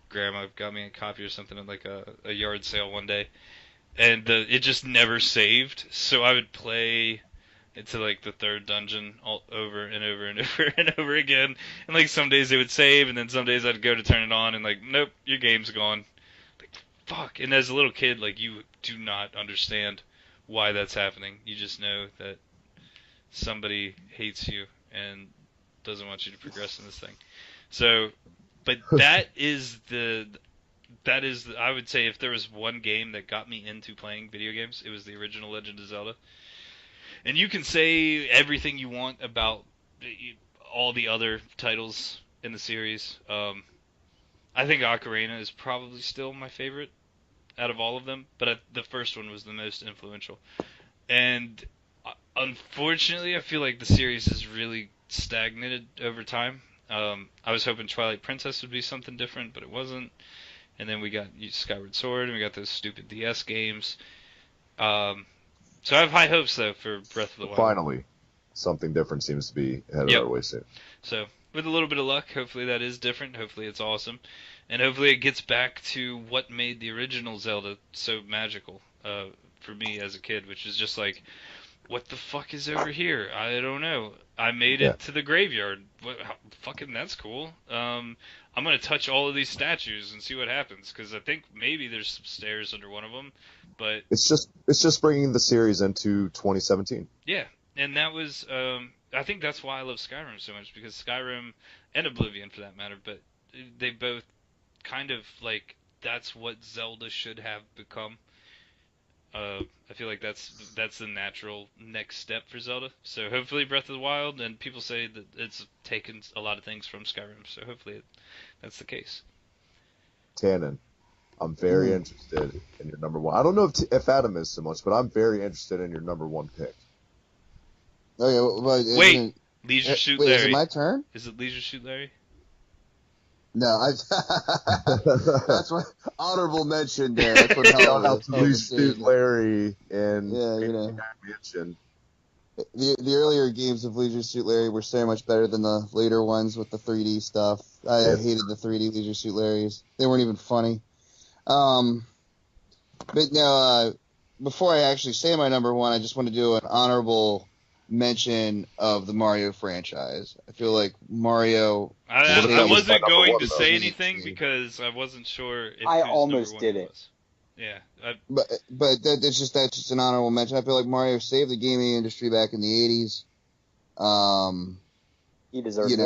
grandma got me a copy or something at, like, a yard sale one day. And it just never saved, so I would play into, like, the third dungeon all over and over and over and over again. And, like, some days it would save, and then some days I'd go to turn it on, and, like, nope, your game's gone. Like, fuck. And as a little kid, like, you do not understand why that's happening. You just know that somebody hates you and doesn't want you to progress in this thing. So, but that is I would say, if there was one game that got me into playing video games, it was the original Legend of Zelda. And you can say everything you want about all the other titles in the series. I think Ocarina is probably still my favorite out of all of them, but the first one was the most influential. And unfortunately, I feel like the series has really stagnated over time. I was hoping Twilight Princess would be something different, but it wasn't. And then we got Skyward Sword, and we got those stupid DS games. So I have high hopes, though, for Breath of the Wild. Finally, something different seems to be headed our way soon. So, with a little bit of luck, hopefully that is different. Hopefully it's awesome. And hopefully it gets back to what made the original Zelda so magical for me as a kid, which is just like, what the fuck is over here? I don't know. I made it to the graveyard. Fucking, that's cool. I'm going to touch all of these statues and see what happens, because I think maybe there's some stairs under one of them, but... It's just bringing the series into 2017. Yeah, and that was... I think that's why I love Skyrim so much, because Skyrim, and Oblivion for that matter, but they both kind of, like, that's what Zelda should have become. I feel like that's the natural next step for Zelda. So hopefully Breath of the Wild, and people say that it's taken a lot of things from Skyrim, so hopefully that's the case. Tannen, I'm very interested in your number one. I don't know if Adam is so much, but I'm very interested in your number one pick. Okay, well, Wait, Leisure Suit wait, Larry. is it my turn? Is it Leisure Suit Larry? No, that's what honorable mention there. That's what Helen was Leisure Larry and mention. The earlier games of Leisure Suit Larry were so much better than the later ones with the 3D stuff. I hated the 3D Leisure Suit Larrys. They weren't even funny. But no, before I actually say my number one, I just want to do an honorable mention of the Mario franchise. I feel like Mario... I wasn't going to say anything because I wasn't sure if I almost did it. Was. Yeah. But that's just an honorable mention. I feel like Mario saved the gaming industry back in the 80s. He deserves it.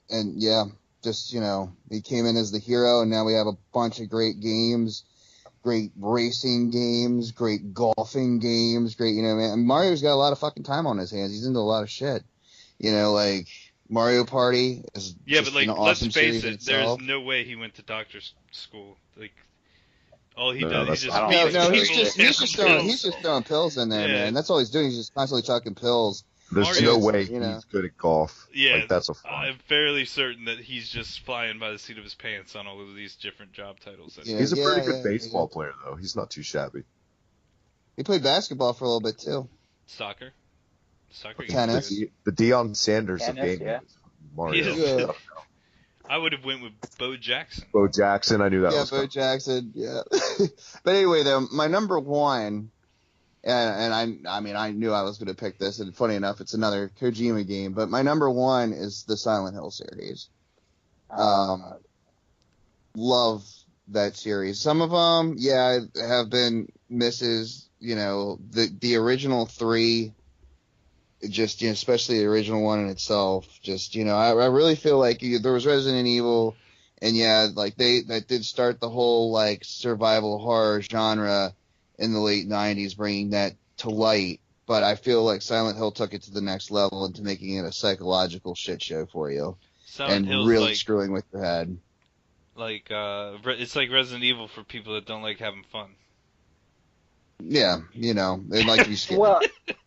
And yeah, just, he came in as the hero, and now we have a bunch of great games. Great racing games, great golfing games, great, man. Mario's got a lot of fucking time on his hands. He's into a lot of shit. Like Mario Party is but like, awesome let's face series it, there's no way he went to doctor's school. Like, all he does, he's just throwing pills in there, man. That's all he's doing. He's just constantly chucking pills. There's no way he's good at golf. Yeah, like, that's a fraud. I'm fairly certain that he's just flying by the seat of his pants on all of these different job titles. He's a pretty good baseball player, though. He's not too shabby. He played basketball for a little bit, too. Soccer. Tennis. The Deion Sanders of Tennis, gaming is Mario. Yeah. Yeah. I would have went with Bo Jackson. Bo Jackson, I knew that Yeah, was Bo coming. Jackson. Yeah. But anyway, though, my number one, and I knew I was going to pick this, and funny enough, it's another Kojima game. But my number one is the Silent Hill series. Love that series. Some of them, yeah, have been misses. You know, the original three, just, you know, especially the original one in itself. Just, you know, I really feel like there was Resident Evil, and yeah, like that did start the whole like survival horror genre in the late '90s, bringing that to light. But I feel like Silent Hill took it to the next level into making it a psychological shit show for you, Silent and Hill's really like screwing with your head. it's like Resident Evil for people that don't like having fun. Yeah, you know, they like to be scared. Well,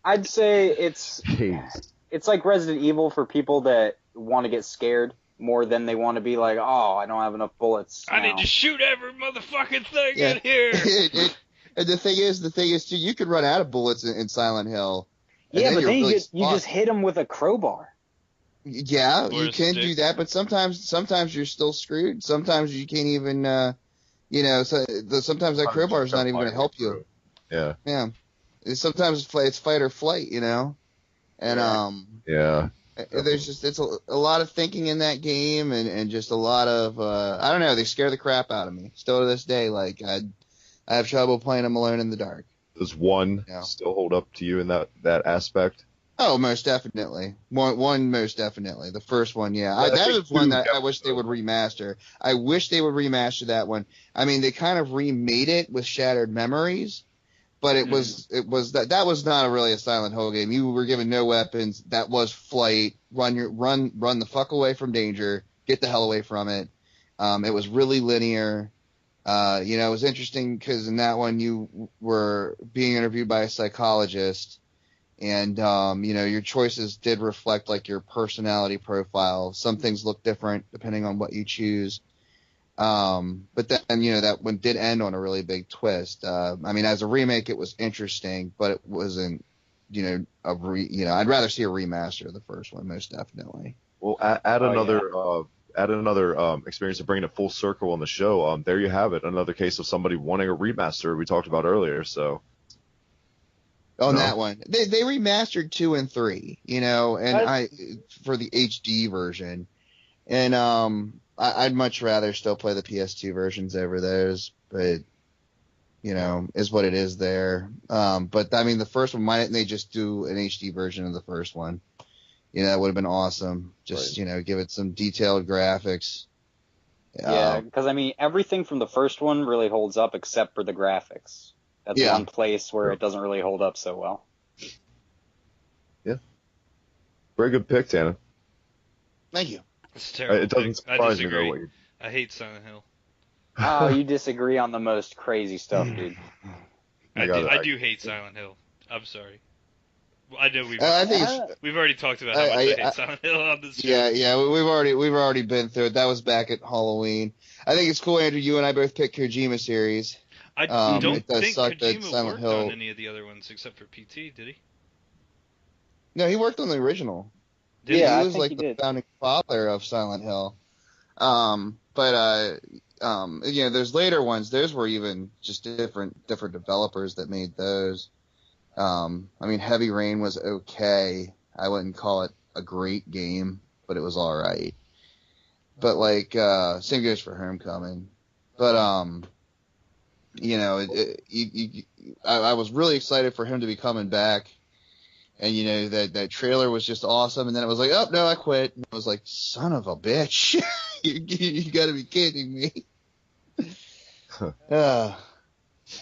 I'd say it's Jeez. like Resident Evil for people that want to get scared more than they want to be like, oh, I don't have enough bullets. I now. need to shoot every motherfucking thing Yeah. in here. And the thing is too, you could run out of bullets in Silent Hill. and Yeah, but you're then really you just hit them with a crowbar. Yeah, Or you a can stick. do that, but sometimes you're still screwed. Sometimes you can't even, you know, sometimes that crowbar is not even going to help you. Yeah. Yeah, sometimes it's fight or flight, you know, and Yeah. there's just it's a lot of thinking in that game, and just a lot of I don't know, they scare the crap out of me still to this day. Like I have trouble playing them alone in the dark. Does one Yeah. still hold up to you in that aspect? Oh, most definitely. One most definitely. The first one, yeah. Yeah, I That think is one two that I wish they would remaster. I wish they would remaster that one. I mean, they kind of remade it with Shattered Memories, but it was that was not really a Silent Hill game. You were given no weapons. That was flight. Run the fuck away from danger. Get the hell away from it. It was really linear. You know, it was interesting because in that one you were being interviewed by a psychologist. And, you know, your choices did reflect like your personality profile. Some things look different depending on what you choose. But then, you know, that one did end on a really big twist. I mean, as a remake, it was interesting, but it wasn't, you know, I'd rather see a remaster of the first one, most definitely. Well, add another experience of bringing it full circle on the show. There you have it, another case of somebody wanting a remaster we talked about earlier. So. On No. that one, they remastered 2 and 3, you know, and for the HD version, and I'd much rather still play the PS2 versions over those, but you know, is what it is there. But I mean, the first one, why didn't they just do an HD version of the first one? You know, that would have been awesome. Just you know, give it some detailed graphics. Yeah, because I mean, everything from the first one really holds up except for the graphics. That's one place where it doesn't really hold up so well. Yeah. Very good pick, Tana. Thank you. It's terrible. It doesn't I surprise me, disagree. though. What you... I hate Silent Hill. Oh, you disagree on the most crazy stuff, dude. I do hate Silent Hill. I'm sorry. Well, I know I think we've already talked about how much I hate Silent Hill on this show. Yeah, we've already been through it. That was back at Halloween. I think it's cool, Andrew. You and I both picked Kojima series. I don't it does think suck that Kojima Silent worked Hill- on any of the other ones except for PT, did he? No, he worked on the original. Did Yeah, I he was think like he the did. founding father of Silent Hill. But you know, there's later ones. Those were even just different developers that made those. I mean, Heavy Rain was okay. I wouldn't call it a great game, but it was all right. But like, same goes for Homecoming. But you know, I was really excited for him to be coming back. And, you know, that trailer was just awesome. And then it was like, oh, no, I quit. And I was like, son of a bitch. you got to be kidding me. I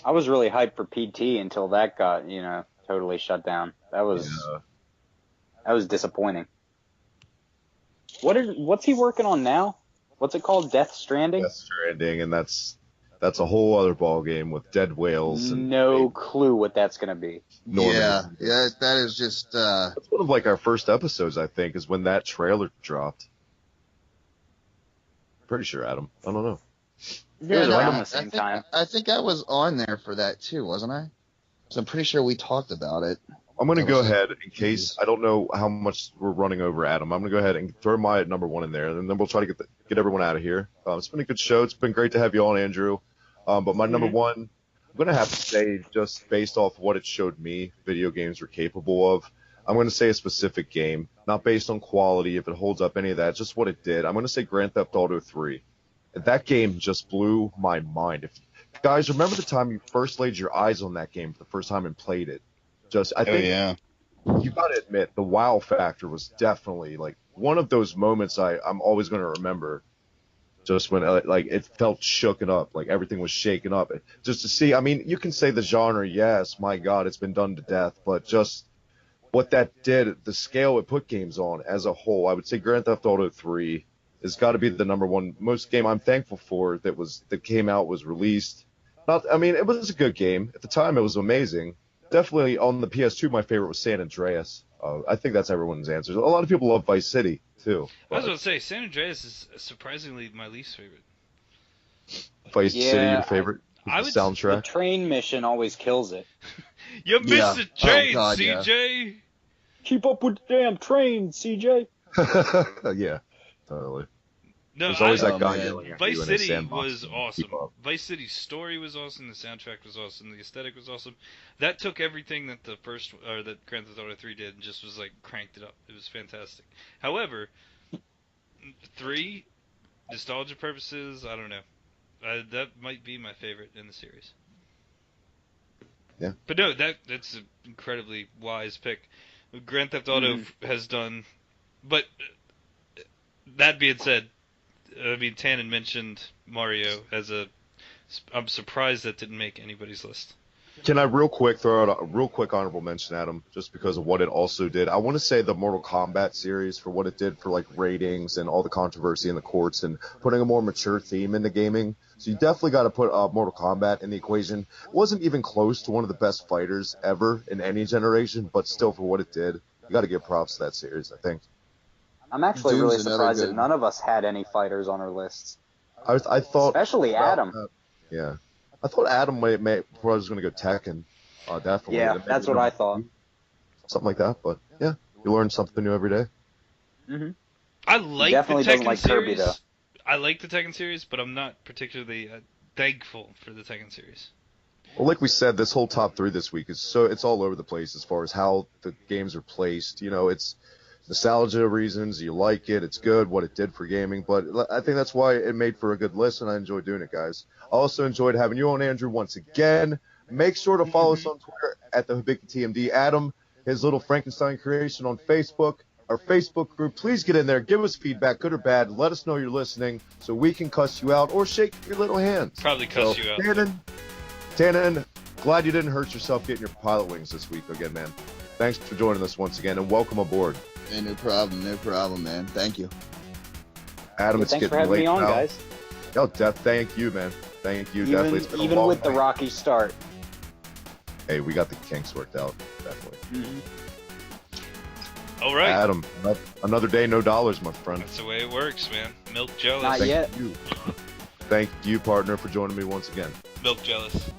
was really hyped for PT until that got, you know, totally shut down. That was disappointing. What's he working on now? What's it called? Death Stranding? Death Stranding, and that's a whole other ball game with dead whales. And No clue what that's going to be. Norman. Yeah, that is just, That's one of like our first episodes, I think, is when that trailer dropped. Pretty sure, Adam. I don't know. It was around the same time. I think I was on there for that too, wasn't I? So I'm pretty sure we talked about it. I'm going to go ahead, in case I don't know how much we're running over, Adam. I'm going to go ahead and throw my number one in there, and then we'll try to get everyone out of here. It's been a good show. It's been great to have you on, Andrew. But my number one, I'm going to have to say, just based off what it showed me, video games were capable of, I'm going to say a specific game, not based on quality, if it holds up any of that, just what it did. I'm going to say Grand Theft Auto 3. That game just blew my mind. Guys, remember the time you first laid your eyes on that game for the first time and played it? I think you got to admit, the wow factor was definitely like one of those moments I'm always going to remember. Just when like it felt shooken up, like everything was shaken up. Just to see, I mean, you can say the genre, yes, my God, it's been done to death, but just what that did, the scale it put games on as a whole, I would say Grand Theft Auto 3 has got to be the number one most game I'm thankful for that came out, was released. I mean, it was a good game at the time. It was amazing. Definitely on the PS2, my favorite was San Andreas. I think that's everyone's answer. A lot of people love Vice City too. I was going to say San Andreas is surprisingly my least favorite. Vice City, your favorite? I would soundtrack. The train mission always kills it. You missed the train, God, CJ. Keep up with the damn train, CJ. Yeah, totally. No, There's always that guy yelling at Vice you in a City sandbox was and awesome. keep up. Vice City's story was awesome. The soundtrack was awesome. The aesthetic was awesome. That took everything that that Grand Theft Auto 3 did and just was like cranked it up. It was fantastic. However, 3, nostalgia purposes, I don't know. That might be my favorite in the series. Yeah. But no, that's an incredibly wise pick. Grand Theft Auto has done, but that being said, I mean, Tannen mentioned Mario I'm surprised that didn't make anybody's list. Can I real quick throw out a real quick honorable mention, Adam, just because of what it also did? I want to say the Mortal Kombat series for what it did for like ratings and all the controversy in the courts and putting a more mature theme into gaming. So you definitely got to put Mortal Kombat in the equation. It wasn't even close to one of the best fighters ever in any generation, but still for what it did, you got to give props to that series, I think. I'm actually Doom's really another surprised good- that none of us had any fighters on our lists. I thought, Especially Adam. yeah, I thought Adam probably was going to go Tekken. Definitely. Yeah, that's what I thought. Something like that, but yeah, you learn something new every day. I like Definitely the doesn't Tekken like Kirby, series. though. I like the Tekken series, but I'm not particularly thankful for the Tekken series. Well, like we said, this whole top 3 this week it's all over the place as far as how the games are placed. You know, it's nostalgia reasons, you like it, it's good, what it did for gaming, but I think that's why it made for a good list, and I enjoyed doing it, guys. I also enjoyed having you on, Andrew, once again. Make sure to follow us on Twitter at the Hibiki TMD. Adam, his little Frankenstein creation on Facebook, our Facebook group. Please get in there, give us feedback, good or bad. Let us know you're listening so we can cuss you out or shake your little hands. Probably cuss you out. Tannen, glad you didn't hurt yourself getting your Pilotwings this week again, man. Thanks for joining us once again, and welcome aboard. Hey, no problem, man. Thank you. Adam, Yeah, it's thanks getting for having late me on, now. guys. Oh, thank you, man. Thank you. Definitely. It's been a Even long with the night. rocky start. Hey, we got the kinks worked out. Definitely. All right. Adam, another day, no dollars, my friend. That's the way it works, man. Milk jealous. Not yet. Thank you, partner, for joining me once again. Milk jealous.